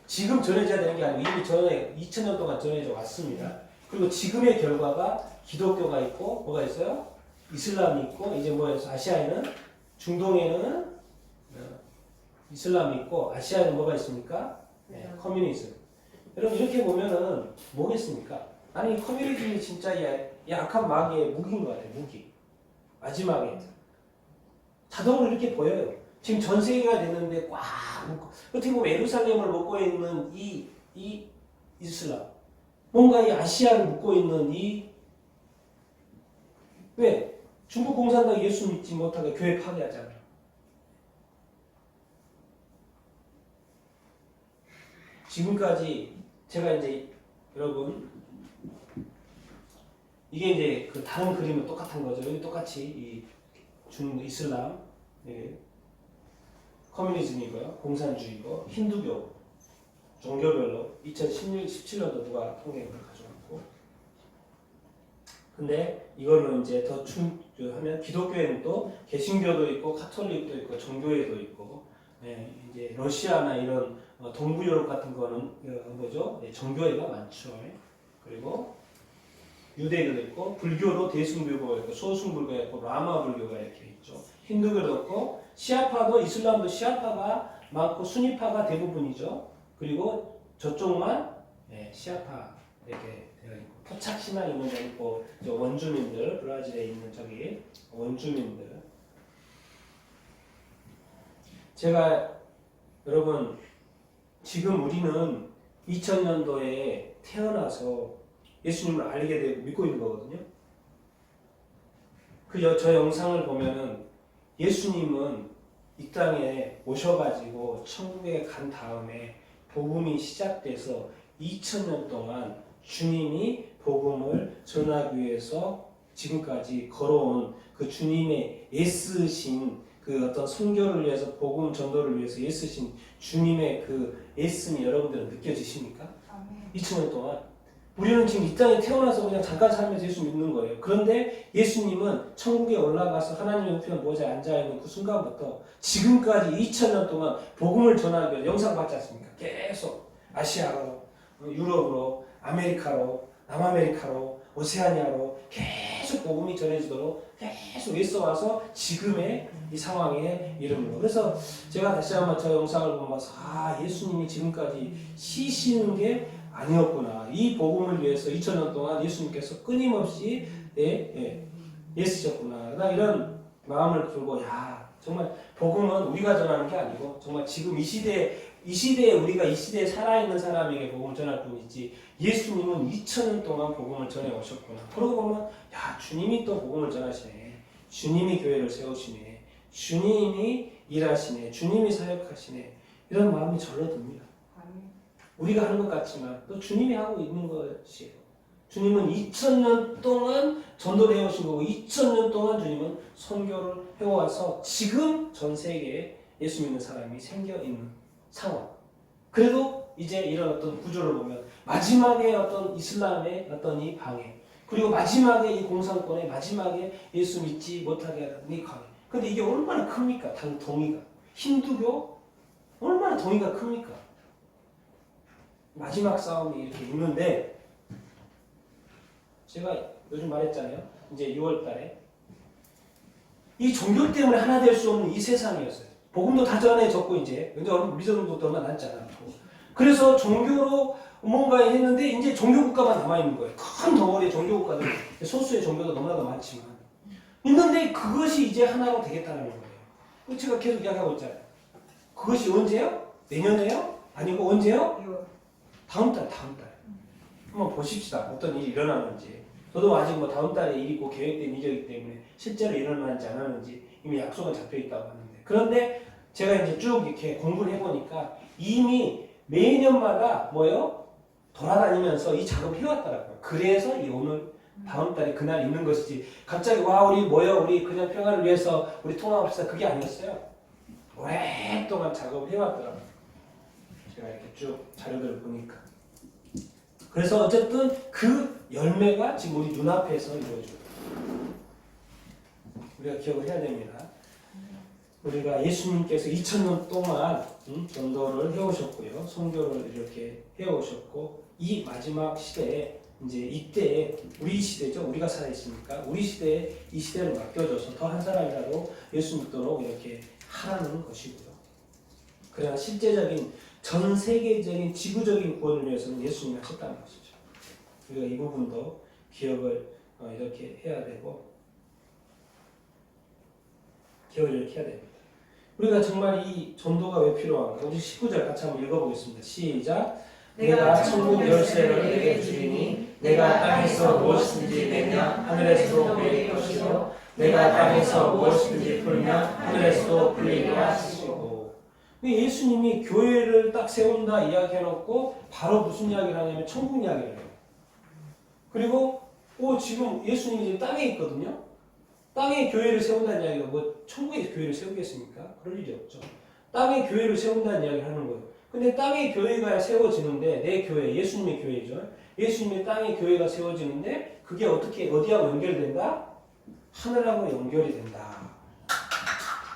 지금 전해져야 되는 게 아니고 이미 전에 2000년 동안 전해져 왔습니다. 그리고 지금의 결과가 기독교가 있고 뭐가 있어요? 이슬람이 있고 이제 뭐에서 아시아에는 중동에는 이슬람이 있고 아시아에는 뭐가 있습니까? 커뮤니즘. 여러분 이렇게 보면은 뭐겠습니까? 아니 커뮤니즘이 진짜 이 악한 마귀의 무기인 것 같아요. 무기. 마지막에 자동으로 이렇게 보여요. 지금 전 세계가 됐는데 꽉 묶고 어떻게 보면 예루살렘을 묶고 있는 이 이슬람 뭔가 이 아시아를 묶고 있는 왜? 중국 공산당 예수 믿지 못하게 교회 파괴하잖아요. 지금까지 제가 이제 여러분 이게 이제 그 다른 그림은 똑같은 거죠. 여기 똑같이 이슬람, 커뮤니즘이고요, 공산주의고, 힌두교 종교별로 2016, 17년도 누가 통계를 가져왔고 근데 이걸로 이제 더 하면 기독교에는 또 개신교도 있고 카톨릭도 있고 정교회도 있고 이제 러시아나 이런 동부 유럽 같은 거는 뭐죠? 정교회가 많죠. 그리고 유대교도 있고 불교도 대승불교가 있고 소승불교가 있고 라마불교가 이렇게 있죠. 힌두교도 있고 시아파도 이슬람도 시아파가 많고 수니파가 대부분이죠. 그리고 저쪽만 시아파 이렇게 되어 있고 토착 신앙 있는 데 있고 원주민들 브라질에 있는 저기 원주민들 제가 여러분 지금 우리는 2000년도에 태어나서 예수님을 알게 되고 믿고 있는 거거든요. 저 영상을 보면은 예수님은 이 땅에 오셔가지고 천국에 간 다음에 복음이 시작돼서 2000년 동안 주님이 복음을 전하기 위해서 지금까지 걸어온 그 주님의 애쓰신 그 어떤 선교를 위해서 복음 전도를 위해서 애쓰신 주님의 그 애씀이 여러분들은 느껴지십니까? 2000년 동안 우리는 지금 이 땅에 태어나서 그냥 잠깐 살면서 예수 믿는 거예요. 그런데 예수님은 천국에 올라가서 하나님의 우편 보좌에 앉아있는 그 순간부터 지금까지 2000년 동안 복음을 전하기 위해서 영상 받지 않습니까? 계속 아시아로, 유럽으로, 아메리카로, 남아메리카로, 오세아니아로 계속 복음이 전해지도록 계속 애써와서 지금의 이 상황에 이르는 거예요. 그래서 제가 다시 한번 저 영상을 보면서 예수님이 지금까지 쉬시는 게 아니었구나. 이 복음을 위해서 2000년 동안 예수님께서 끊임없이 애쓰셨구나. 나 이런 마음을 들고 정말 복음은 우리가 전하는 게 아니고 정말 지금 이 시대에 우리가 이 시대에 살아있는 사람에게 복음을 전할 뿐이지 예수님은 2000년 동안 복음을 전해 오셨구나. 그러고 보면 주님이 또 복음을 전하시네. 주님이 교회를 세우시네. 주님이 일하시네. 주님이 사역하시네. 이런 마음이 절로 듭니다. 우리가 하는 것 같지만 또 주님이 하고 있는 것이에요. 주님은 2000년 동안 전도를 해오신 거고 2000년 동안 주님은 선교를 해와서 지금 전 세계에 예수 믿는 사람이 생겨있는 상황. 그래도 이제 이런 어떤 구조를 보면 마지막에 어떤 이슬람의 어떤 이 방해 그리고 마지막에 이 공산권의 마지막에 예수 믿지 못하게 하는 이 강해. 근데 이게 얼마나 큽니까? 동의가. 힌두교 얼마나 동의가 큽니까? 마지막 싸움이 이렇게 있는데 제가 요즘 말했잖아요. 이제 6월 달에 이 종교 때문에 하나 될 수 없는 이 세상이었어요. 복음도 다 전해졌고 이제 우리 정도 얼마 남지 않았고 그래서 종교로 뭔가 했는데 이제 종교국가만 남아있는 거예요. 큰 덩어리의 종교국가들 소수의 종교도 너무나도 많지만 있는데 그것이 이제 하나로 되겠다는 거예요. 제가 계속 이야기하고 있잖아요. 그것이 언제요? 내년에요? 아니고 언제요? 다음 달. 한번 보십시다. 어떤 일이 일어나는지. 저도 아직 다음 달에 일이 있고 계획된 일이기 때문에 실제로 일어나는지 안 하는지 이미 약속은 잡혀 있다고 하는데. 그런데 제가 이제 쭉 이렇게 공부를 해보니까 이미 매년마다 돌아다니면서 이 작업을 해왔더라고요. 그래서 이 오늘 다음 달에 그날 있는 것이지. 갑자기 우리 그냥 평화를 위해서 우리 통합합시다. 그게 아니었어요. 오랫동안 작업을 해왔더라고요. 제가 이렇게 쭉 자료들을 보니까. 그래서 어쨌든 그 열매가 지금 우리 눈앞에서 이루어져요. 우리가 기억을 해야 됩니다. 우리가 예수님께서 2000년 동안 전도를 해오셨고요. 선교를 이렇게 해오셨고 이 마지막 시대에 이제 이때에 우리 시대죠. 우리가 살아있으니까 우리 시대에 이 시대를 맡겨줘서 더 한 사람이라도 예수 믿도록 이렇게 하라는 것이고요. 그러나 실제적인 전 세계적인 지구적인 구원을 위해서는 예수님이 하셨다는 것이죠. 우리가 이 부분도 기억을 이렇게 해야 되고 기억을 이렇게 해야 됩니다. 우리가 정말 이 전도가 왜 필요한가? 우리 19절 같이 한번 읽어보겠습니다. 시작. 내가 천국 열쇠를 내게 주리니 내가 땅에서 무엇이든지 내면 하늘에서도 내릴 것이요 내가 땅에서 무엇이든지 풀면 하늘에서도 풀리게 하시고. 예수님이 교회를 딱 세운다 이야기해놓고 바로 무슨 이야기를 하냐면 천국 이야기를 해요. 그리고 지금 예수님이 지금 땅에 있거든요. 땅에 교회를 세운다는 이야기가 천국에 교회를 세우겠습니까? 그럴 일이 없죠. 땅에 교회를 세운다는 이야기를 하는 거예요. 근데 땅에 교회가 세워지는데 내 교회, 예수님의 교회죠. 예수님의 땅에 교회가 세워지는데 그게 어떻게 어디하고 연결된다? 하늘하고 연결이 된다.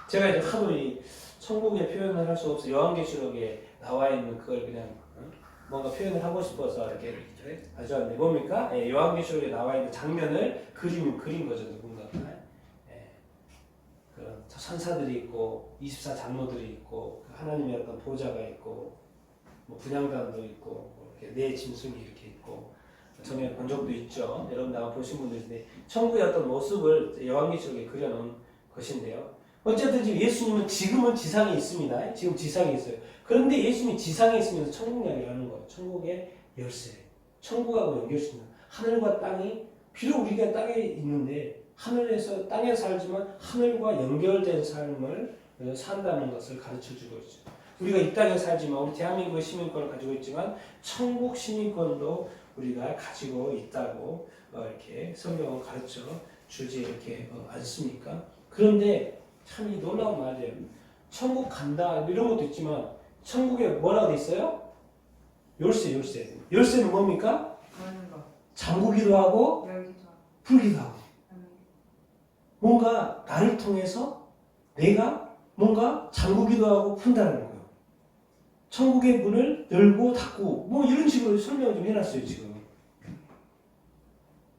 제가 이제 하도 이 천국의 표현을 할 수 없어 요한계시록에 나와 있는 그걸 그냥 뭔가 표현을 하고 싶어서 이렇게 가져왔는데 뭡니까? 예, 요한계시록에 나와 있는 장면을 그린 거죠. 누군가가. 예, 그런 천사들이 있고 24장로들이 있고 하나님의 어떤 보좌가 있고 뭐 분향단도 있고 뭐 이렇게 네 짐승이 이렇게 있고 전에 본 적도 있죠. 여러분 아마 보신 분들 있는데 천국의 어떤 모습을 요한계시록에 그려놓은 것인데요. 어쨌든 지금 예수님은 지금은 지상에 있습니다. 지금 지상에 있어요. 그런데 예수님이 지상에 있으면서 천국 이야기를 하는 거예요. 천국의 열쇠. 천국하고 연결시키는 하늘과 땅이 비록 우리가 땅에 있는데 하늘에서 땅에 살지만 하늘과 연결된 삶을 산다는 것을 가르쳐주고 있죠. 우리가 이 땅에 살지만 우리 대한민국의 시민권을 가지고 있지만 천국 시민권도 우리가 가지고 있다고 이렇게 성경은 가르쳐 주지 이렇게 않습니까? 그런데 참 이 놀라운 말이에요. 천국 간다 이런 것도 있지만 천국에 뭐라고 돼 있어요? 열쇠. 열쇠는 뭡니까? 잠그기도 하고 풀기도 하고 뭔가 나를 통해서 내가 뭔가 잠그기도 하고 푼다는 거예요. 천국의 문을 열고 닫고 뭐 이런 식으로 설명을 좀 해놨어요 지금.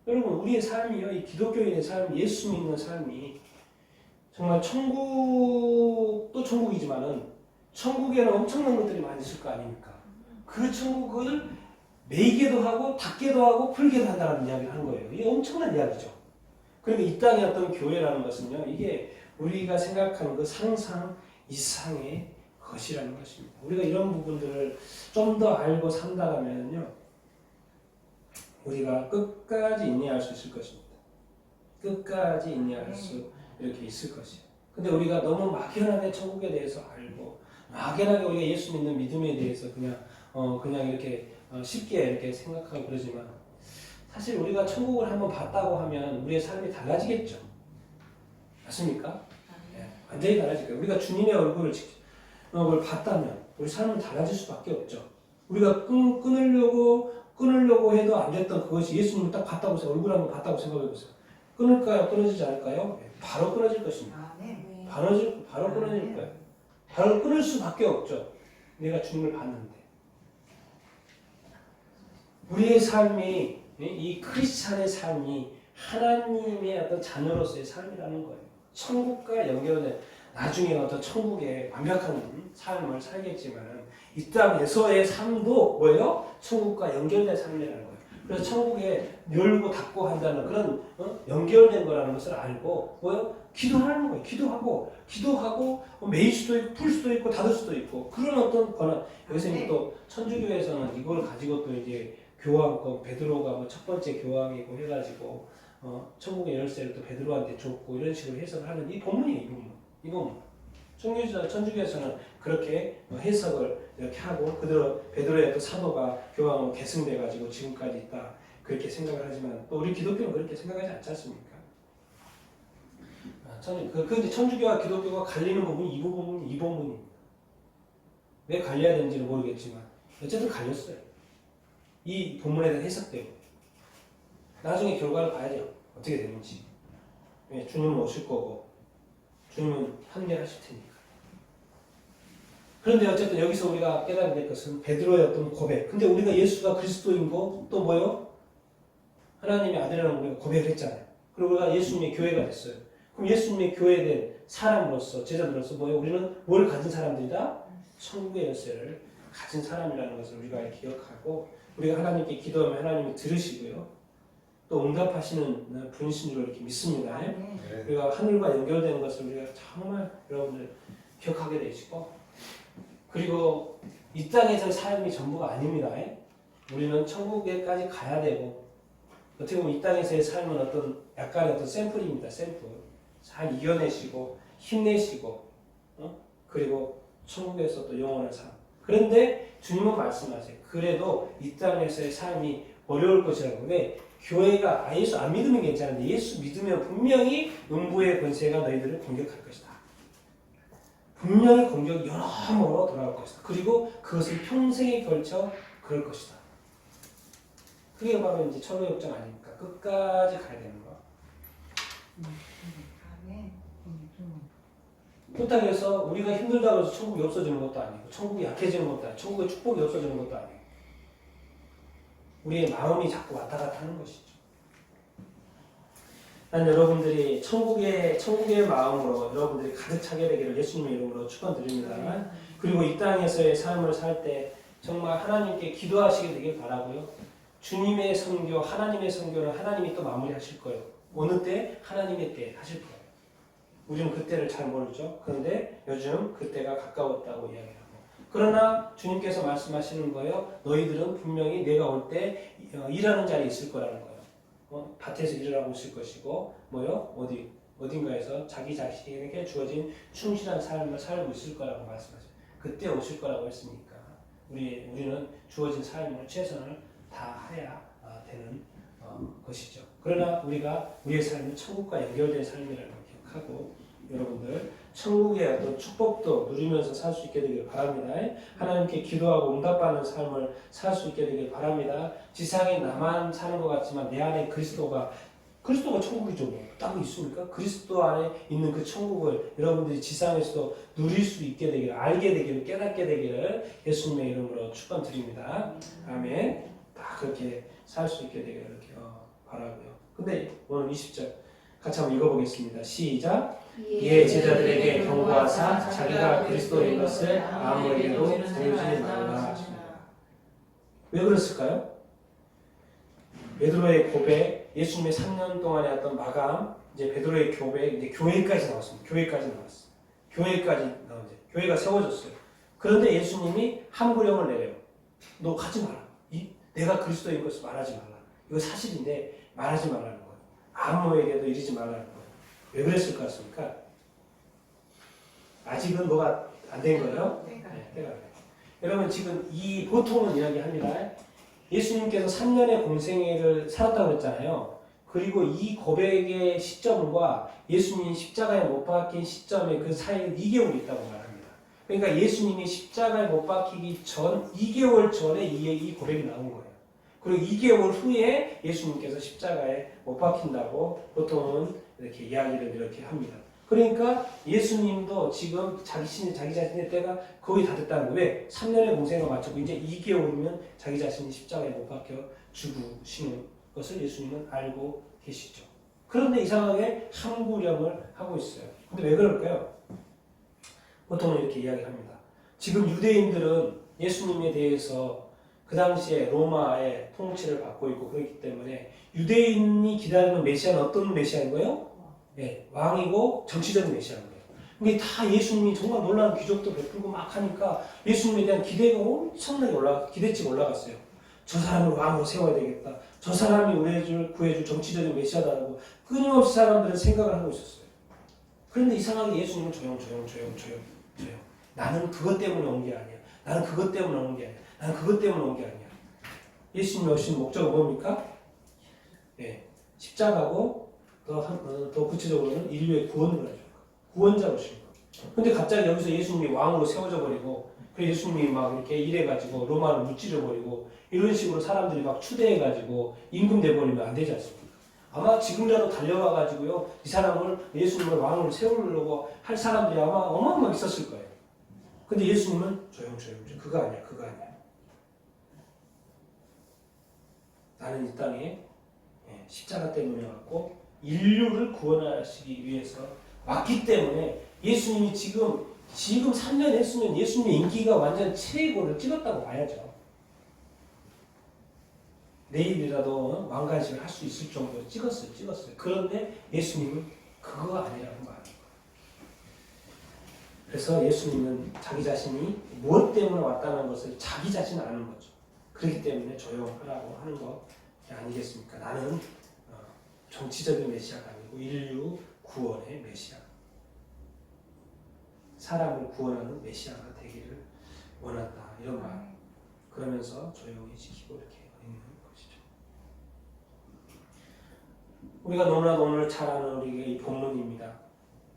여러분 우리의 삶이요, 이 기독교인의 삶, 예수 믿는 삶이 정말 천국도 천국이지만은 천국에는 엄청난 것들이 많이 있을 거 아닙니까? 그 천국을 매이게도 하고 닫게도 하고 풀게도 한다는 이야기를 한 거예요. 이게 엄청난 이야기죠. 그러니까 이 땅의 어떤 교회라는 것은요, 이게 우리가 생각하는 그 상상 이상의 것이라는 것입니다. 우리가 이런 부분들을 좀 더 알고 산다면요, 우리가 끝까지 인내할 수 있을 것입니다. 끝까지 인내할 수 이렇게 있을 것이에요. 근데 우리가 너무 막연하게 천국에 대해서 알고 막연하게 우리가 예수 믿는 믿음에 대해서 그냥 이렇게 쉽게 이렇게 생각하고 그러지만 사실 우리가 천국을 한번 봤다고 하면 우리의 삶이 달라지겠죠. 맞습니까? 네, 완전히 달라질 거예요. 우리가 주님의 얼굴을 봤다면 우리 삶은 달라질 수밖에 없죠. 우리가 끊으려고 해도 안 됐던 그것이 예수님을 딱 봤다고 해서 얼굴 한번 봤다고 생각해 보세요. 끊을까요? 끊어지지 않을까요? 바로 끊어질 것입니다. 바로 끊어질 거예요. 바로 끊을 수밖에 없죠. 내가 주님을 봤는데. 우리의 삶이, 이 크리스찬의 삶이 하나님의 어떤 자녀로서의 삶이라는 거예요. 천국과 연결된, 나중에 어떤 천국의 완벽한 삶을 살겠지만 이 땅에서의 삶도 뭐예요? 천국과 연결된 삶이라는 거예요. 그래서 천국에 열고 닫고 한다는 그런 연결된 거라는 것을 알고 뭐예요? 기도하는 거예요. 기도하고 매일 수도 있고 풀 수도 있고 닫을 수도 있고 그런 어떤 권한. 여기서 또 천주교에서는 이걸 가지고 또 이제 교황, 베드로가 뭐 첫 번째 교황이고 해가지고 천국의 열쇠를 또 베드로한테 줬고 이런 식으로 해석을 하는 이 본문이에요. 이 본문. 천주교에서는 그렇게 해석을 이렇게 하고 그대로 베드로의 또 사도가 교황으로 계승돼가지고 지금까지 있다 그렇게 생각을 하지만 또 우리 기독교는 그렇게 생각하지 않지 않습니까? 근데 천주교와 기독교가 갈리는 부분이 이 부분입니다. 왜 갈려야 되는지는 모르겠지만 어쨌든 갈렸어요. 이 본문에 대한 해석대로. 나중에 결과를 봐야죠. 어떻게 되는지. 주님은 오실 거고 주님은 판결하실 테니까. 그런데 어쨌든 여기서 우리가 깨달아야 될 것은 베드로의 어떤 고백. 근데 우리가 예수가 그리스도인 거 또 뭐요? 하나님의 아들이라는 우리가 고백을 했잖아요. 그리고 우리가 예수님의 교회가 됐어요. 그럼 예수님의 교회된 사람으로서 제자들로서 뭐예요? 우리는 뭘 가진 사람들이다? 천국의 열쇠를 가진 사람이라는 것을 우리가 기억하고 우리가 하나님께 기도하면 하나님이 들으시고요. 또 응답하시는 분이신 줄 이렇게 믿습니다. 네. 우리가 하늘과 연결되는 것을 우리가 정말 여러분들 기억하게 되시고 그리고 이 땅에서의 삶이 전부가 아닙니다. 우리는 천국에까지 가야 되고 어떻게 보면 이 땅에서의 삶은 어떤 약간의 어떤 샘플입니다. 샘플. 잘 이겨내시고 힘내시고 그리고 천국에서 또 영원한 삶. 그런데 주님은 말씀하세요. 그래도 이 땅에서의 삶이 어려울 것이라고. 왜? 교회가 예수 안 믿으면 괜찮은데 예수 믿으면 분명히 음부의 권세가 너희들을 공격할 것이다. 분명히 공격이 여러모로 돌아올 것이다. 그리고 그것을 평생에 걸쳐 그럴 것이다. 그게 바로 이제 천국의 역정 아닙니까? 끝까지 가야 되는 거. 그렇다고 해서 우리가 힘들다고 해서 천국이 없어지는 것도 아니고 천국이 약해지는 것도 아니고 천국의 축복이 없어지는 것도 아니고 우리의 마음이 자꾸 왔다 갔다 하는 것이죠. 난 여러분들이 천국의 마음으로 여러분들이 가득 차게 되기를 예수님의 이름으로 축원드립니다. 그리고 이 땅에서의 삶을 살 때 정말 하나님께 기도하시게 되길 바라고요. 주님의 선교, 하나님의 선교는 하나님이 또 마무리하실 거예요. 어느 때? 하나님의 때 하실 거예요. 우리는 그때를 잘 모르죠. 그런데 요즘 그때가 가까웠다고 이야기하고. 그러나 주님께서 말씀하시는 거예요. 너희들은 분명히 내가 올 때 일하는 자리에 있을 거라는 거예요. 밭에서 일을 하고 있을 것이고 뭐요? 어딘가에서 자기 자신에게 주어진 충실한 삶을 살고 있을 거라고 말씀하셔요. 그때 오실 거라고 했으니까 우리는 주어진 삶을 최선을 다해야 되는 것이죠. 그러나 우리가 우리의 삶은 천국과 연결된 삶이라는 걸 기억하고 여러분들 천국의 어떤 축복도 누리면서 살 수 있게 되길 바랍니다. 하나님께 기도하고 응답받는 삶을 살 수 있게 되길 바랍니다. 지상에 나만 사는 것 같지만 내 안에 그리스도가 천국이죠. 뭐. 따로 있습니까? 그리스도 안에 있는 그 천국을 여러분들이 지상에서도 누릴 수 있게 되기를, 알게 되기를, 깨닫게 되기를 예수님의 이름으로 축원드립니다. 아멘. 다 그렇게 살 수 있게 되기를 이렇게 바라고요. 근데 오늘 20절 같이 한번 읽어보겠습니다. 시작. 이에 제자들에게 경고하사 자기가 그리스도인 것을 아무에게도 보여주지 말라 하십니다. 왜 그랬을까요? 베드로의 고백, 예수님의 3년 동안의 어떤 마감, 이제 베드로의 고백, 이제 교회까지 나왔습니다. 교회까지 나오죠. 교회가 세워졌어요. 그런데 예수님이 함구령을 내려요. 너 가지 마라. 내가 그리스도인 것을 말하지 말라. 이거 사실인데 말하지 말라는 거예요. 아무에게도 이르지 말라는 거예요. 왜 그랬을 것 같습니까? 아직은 뭐가 안 된 거예요? 네, 때가 안 돼요. 여러분 지금 이 보통은 이야기합니다. 예수님께서 3년의 공생애를 살았다고 했잖아요. 그리고 이 고백의 시점과 예수님이 십자가에 못 박힌 시점의 그 사이에 2개월이 있다고 말합니다. 그러니까 예수님이 십자가에 못 박히기 전 2개월 전에 이 고백이 나온 거예요. 그리고 2개월 후에 예수님께서 십자가에 못 박힌다고 보통은 이렇게 이야기를 이렇게 합니다. 그러니까 예수님도 지금 자기 자신의 때가 거의 다 됐다는 거예요. 왜? 3년의 공생을 마쳤고 이제 2개월이면 자기 자신이 십자가에 못 박혀 죽으시는 것을 예수님은 알고 계시죠. 그런데 이상하게 함구령을 하고 있어요. 근데 왜 그럴까요? 보통은 이렇게 이야기합니다. 지금 유대인들은 예수님에 대해서 그 당시에 로마의 통치를 받고 있고 그렇기 때문에 유대인이 기다리는 메시아는 어떤 메시아인 거예요? 네, 왕이고 정치적인 메시아인 거예요. 근데 다 예수님이 정말 놀라운 기적도 베풀고 막 하니까 예수님에 대한 기대가 엄청나게 기대치가 올라갔어요. 저 사람을 왕으로 세워야 되겠다. 저 사람이 우리를 구해줄 정치적인 메시아다라고 끊임없이 사람들은 생각을 하고 있었어요. 그런데 이상하게 예수님은 조용. 나는 그것 때문에 온 게 아니야. 나는 그것 때문에 온 게 아니야. 나는 그것 때문에 온 게 아니야. 예수님이 오신 목적은 뭡니까? 네, 십자가고 더 구체적으로는 인류의 구원을 하죠. 구원자로 오신 거. 근데 갑자기 여기서 예수님이 왕으로 세워져 버리고, 그 예수님이 막 이렇게 이래가지고 로마를 무찌르 버리고 이런 식으로 사람들이 막 추대해가지고 임금 돼버리면 안 되지 않습니까? 아마 지금이라도 달려와가지고요 이 사람을 예수님을 왕으로 세우려고 할 사람들이 아마 어마어마하게 있었을 거예요. 근데 예수님은 조용. 그거 아니야. 나는 이 땅에 십자가 때문에 왔고 인류를 구원하시기 위해서 왔기 때문에 예수님이 지금 3년 했으면 예수님의 인기가 완전 최고를 찍었다고 봐야죠. 내일이라도 왕관식을 할 수 있을 정도로 찍었어요. 그런데 예수님은 그거가 아니라고 말합니다. 그래서 예수님은 자기 자신이 무엇 때문에 왔다는 것을 자기 자신 아는 거죠. 그렇기 때문에 조용하라고 하는 거 아니겠습니까? 나는 정치적인 메시아가 아니고 인류 구원의 메시아, 사람을 구원하는 메시아가 되기를 원한다 이런 말. 그러면서 조용히 지키고 이렇게 있는 것이죠. 우리가 너무나도 오늘 잘 아는 우리의 이 본문입니다.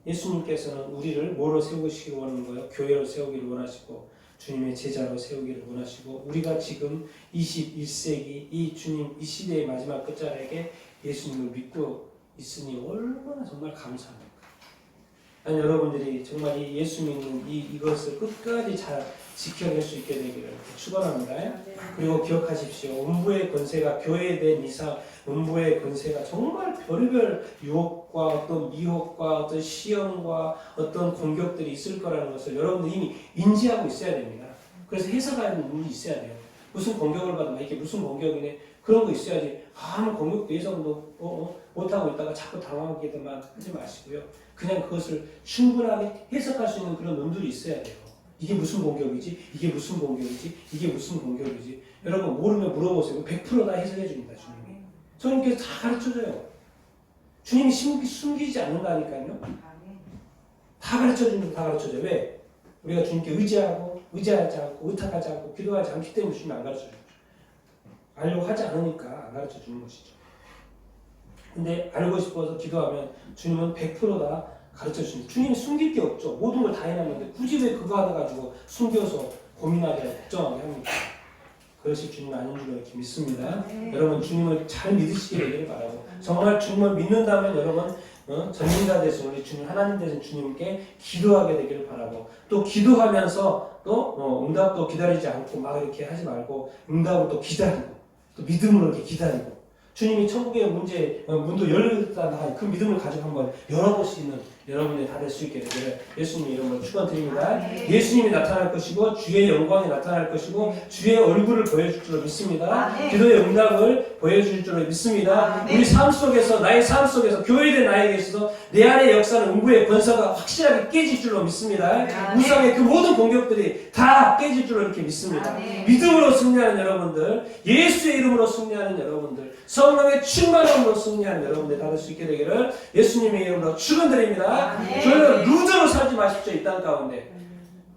예수님께서는 우리를 뭐로 세우시기 원하는 거예요? 교회로 세우기를 원하시고 주님의 제자로 세우기를 원하시고 우리가 지금 21세기 이 주님 이 시대의 마지막 끝자락에 예수님을 믿고 있으니 얼마나 정말 감사합니까? 아니, 여러분들이 정말 이 예수 믿는 이것을 끝까지 잘 지켜낼 수 있게 되기를 축원합니다. 그리고 기억하십시오. 음부의 권세가 교회에 대한 이상 음부의 권세가 정말 별별 유혹과 어떤 미혹과 어떤 시험과 어떤 공격들이 있을 거라는 것을 여러분들이 이미 인지하고 있어야 됩니다. 그래서 해석하는 눈이 있어야 돼요. 무슨 공격을 받으면 이게 무슨 공격이네 그런 거 있어야지. 아무 공격도 예상도 못하고 있다가 자꾸 당황하게만 하지 마시고요. 그냥 그것을 충분하게 해석할 수 있는 그런 눈들이 있어야 돼요. 이게 무슨 공격이지? 이게 무슨 공격이지? 이게 무슨 공격이지? 여러분 모르면 물어보세요. 100% 다 해석해 줍니다. 주님이. 주님께서 다 가르쳐줘요. 주님이 숨기지 않는다니까요. 다 가르쳐줍니다. 다 가르쳐줘요. 왜? 우리가 주님께 의지하지 않고 의탁하지 않고 기도하지 않기 때문에 주님이 안 가르쳐줘요. 알려고 하지 않으니까 안 가르쳐주는 것이죠. 근데 알고 싶어서 기도하면 주님은 100% 다 가르쳐주십니다. 주님이 숨길 게 없죠. 모든 걸 다 해놨는데 굳이 왜 그거 하나 가지고 숨겨서 고민하게 하고 걱정하게 합니까? 그것이 주님 아닌 줄로 이렇게 믿습니다. 여러분 주님을 잘 믿으시게 되기를 바라고 정말 주님을 믿는다면 여러분 전문가 되신 우리 주님 하나님 되신 주님께 기도하게 되기를 바라고 또 기도하면서 또 응답도 기다리지 않고 막 이렇게 하지 말고 응답을 또 기다리고 또 믿음으로 이렇게 기다리고 주님이 천국의 문도 열렸다 그 믿음을 가지고 한번 열어볼 수 있는 여러분이 다 될 수 있게 되기를 예수님 이름으로 축원드립니다. 예수님이 나타날 것이고 주의 영광이 나타날 것이고 주의 얼굴을 보여줄 줄로 믿습니다. 기도의 응답을 보여줄 줄로 믿습니다. 우리 삶 속에서 나의 삶 속에서 교회된 나에게 있어서 내 안에 역사는 음부의 권세가 확실하게 깨질 줄로 믿습니다. 우상의 그 모든 공격들이 다 깨질 줄로 이렇게 믿습니다. 믿음으로 승리하는 여러분들, 예수의 이름으로 승리하는 여러분들, 성령의 충만함으로 승리하는 여러분들 다 될 수 있게 되기를 예수님의 이름으로 축원드립니다. 저희는 루저로 살지 마십시오. 이 땅 가운데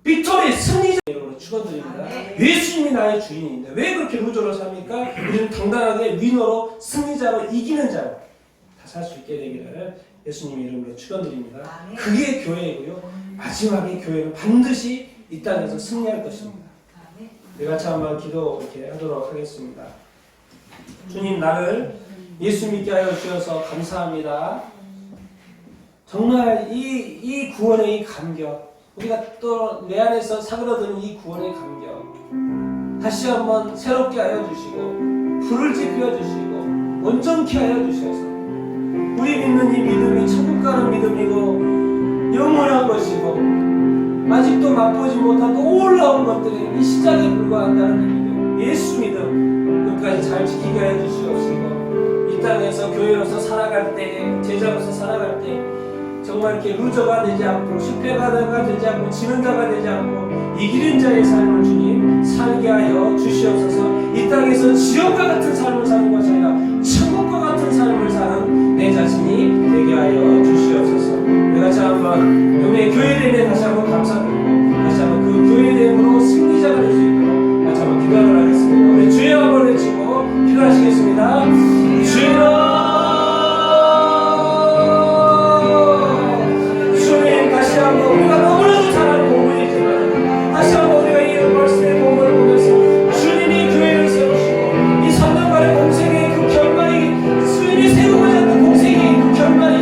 빅토리 승리자 이름으로 축원드립니다. 예수님이 나의 주인인데 왜 그렇게 루저로 삽니까? 우리는 당당하게 위너로 승리자로 이기는 자로 다 살 수 있게 되기를 예수님의 이름으로 축원드립니다. 그게 교회이고요. 마지막에 교회는 반드시 이 땅에서 승리할 것입니다. 우리 같이 한번 기도 이렇게 하도록 하겠습니다. 주님 나를 예수 믿게 하여 주셔서 감사합니다. 정말 이 구원의 이 감격 우리가 또 내 안에서 사그러드는 이 구원의 감격 다시 한번 새롭게 하여 주시고 불을 지펴 주시고 온전케 하여 주셔서 우리 믿는 이 믿음이 천국 가는 믿음이고 영원한 것이고 아직도 맛보지 못한 놀라운 것들이 이 시작에 불과한다는 이 믿음 예수 믿음 끝까지 잘 지키게 해 주시옵시고 이 땅에서 교회로서 살아갈 때 제자로서 살아갈 때 정말 이렇게 루저가 되지 않고 실패가 되지 않고 지는 자가 되지 않고 이기는 자의 삶을 주님 살게 하여 주시옵소서. 이 땅에서 지옥과 같은 삶을 사는 것이 아니라 천국과 같은 삶을 사는 내 자신이 되게 하여 주시옵소서. 내가 다시 한번 우리의 교회됨에 다시 한번 감사드리고 다시 한번 그 교회됨으로 승리자가 될 수 있도록 다시 한번 기도하도록 하겠습니다. 우리 주여 한번 외치고 기도하시겠습니다. 주여 우리가 너무나도 잘 아는 본문이지만 다시 한번 우리가 이 말씀의 본문을 보면서 주님이 교회를 세우시고 이 선동과의 공생의 그 결말이 주님이 세우고자 하는 공생의 그 결말이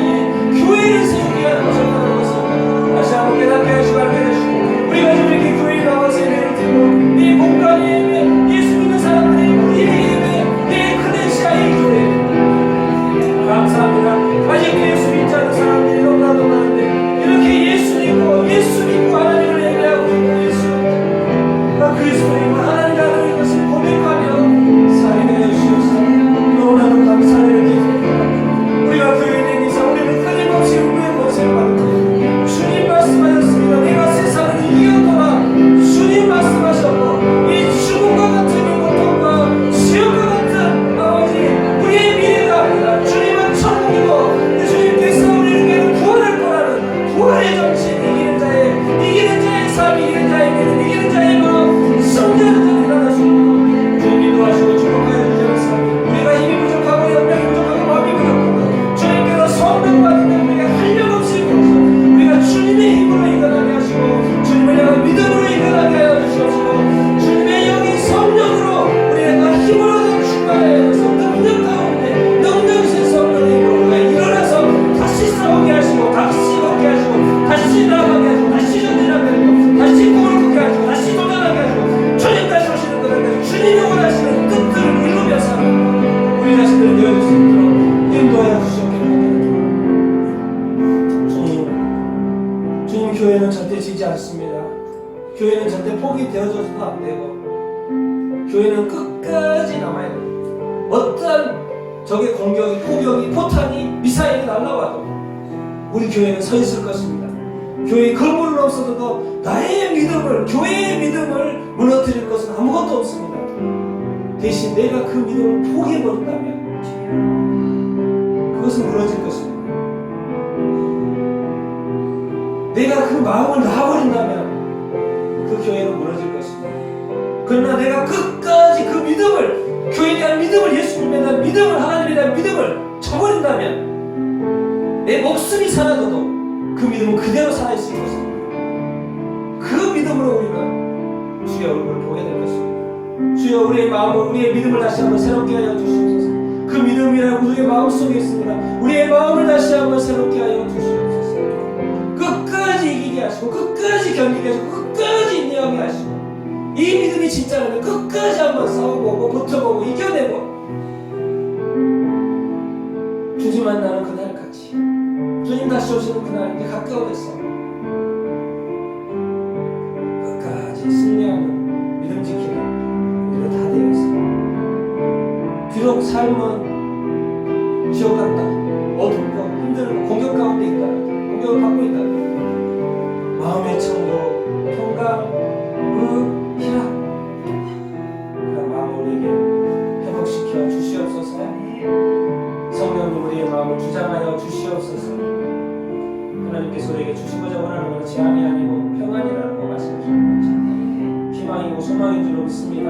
교회를 세우게 하는 것이라는 것을 다시 한번 깨닫게 하시고 알게 해주시고 회복이 되어져서도 안 되고 교회는 끝까지 남아야 돼요. 어떠한 적의 공격이, 포격이, 포탄이, 미사일이 날라와도 우리 교회는 서 있을 것입니다. 교회에 건물은 없어도 나의 믿음을, 교회의 믿음을 무너뜨릴 것은 아무것도 없습니다. 대신 내가 그 믿음을 포기해버린다면 그것은 무너질 것입니다. 내가 그 마음을 놔버린다면 그 교회는 무너질 것입니다. 그러나 내가 끝까지 그 믿음을, 교회에 대한 믿음을, 예수님에 대한 믿음을, 하나님에 대한 믿음을 저버린다면 내 목숨이 사라져도 그 믿음은 그대로 살아있을 것입니다. 그 믿음으로 우리는 주의 얼굴을 보게 될 것입니다. 주여, 우리의 마음을, 우리의 믿음을 다시 한번 새롭게 하여 주시옵소서. 그 믿음이라고 우리의 마음속에 있습니다. 우리의 마음을 다시 한번 새롭게 하여 주시옵소서. 끝까지 이기게 하시고, 끝까지 견디게 하시고, 끝까지 인내하게 하시고, 이 믿음이 진짜라면 끝까지 한번 싸워보고 버텨보고 이겨내고 주님 만나는 그날까지, 주님 다시 오시는 그날 이제 가까워졌어. 끝까지 승리하는 믿음 지키는 우리가 다 되어 있어. 비록 삶은 지옥 같다, 어둡고 힘들고 공격 가운데 있다, 공격을 받고 있다, 마음의 천국, 평강, 희락, 그런 마음을 우리에게 회복시켜 주시옵소서. 성령님, 우리의 마음을 주장하여 주시옵소서. 하나님께서 우리에게 주시고자 원하는 것은 재앙이 아니고 평안이라는 거 말씀하시는 거죠. 희망이고 소망인 줄 믿습니다.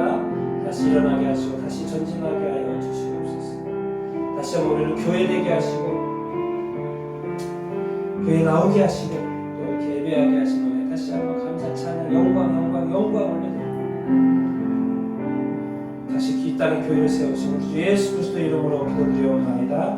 다시 일어나게 하시고 다시 전진하게 하여 주시옵소서. 다시 한번 우리를 교회 되게 하시고 교회 나오게 하시고 또 이렇게 예배하게 하시는 거에 다시 한번 감사 찬양 영광을 드립니다. 다시 이 땅에 교회를 세우시고 주 예수 그리스도 이름으로 기도드리옵나이다.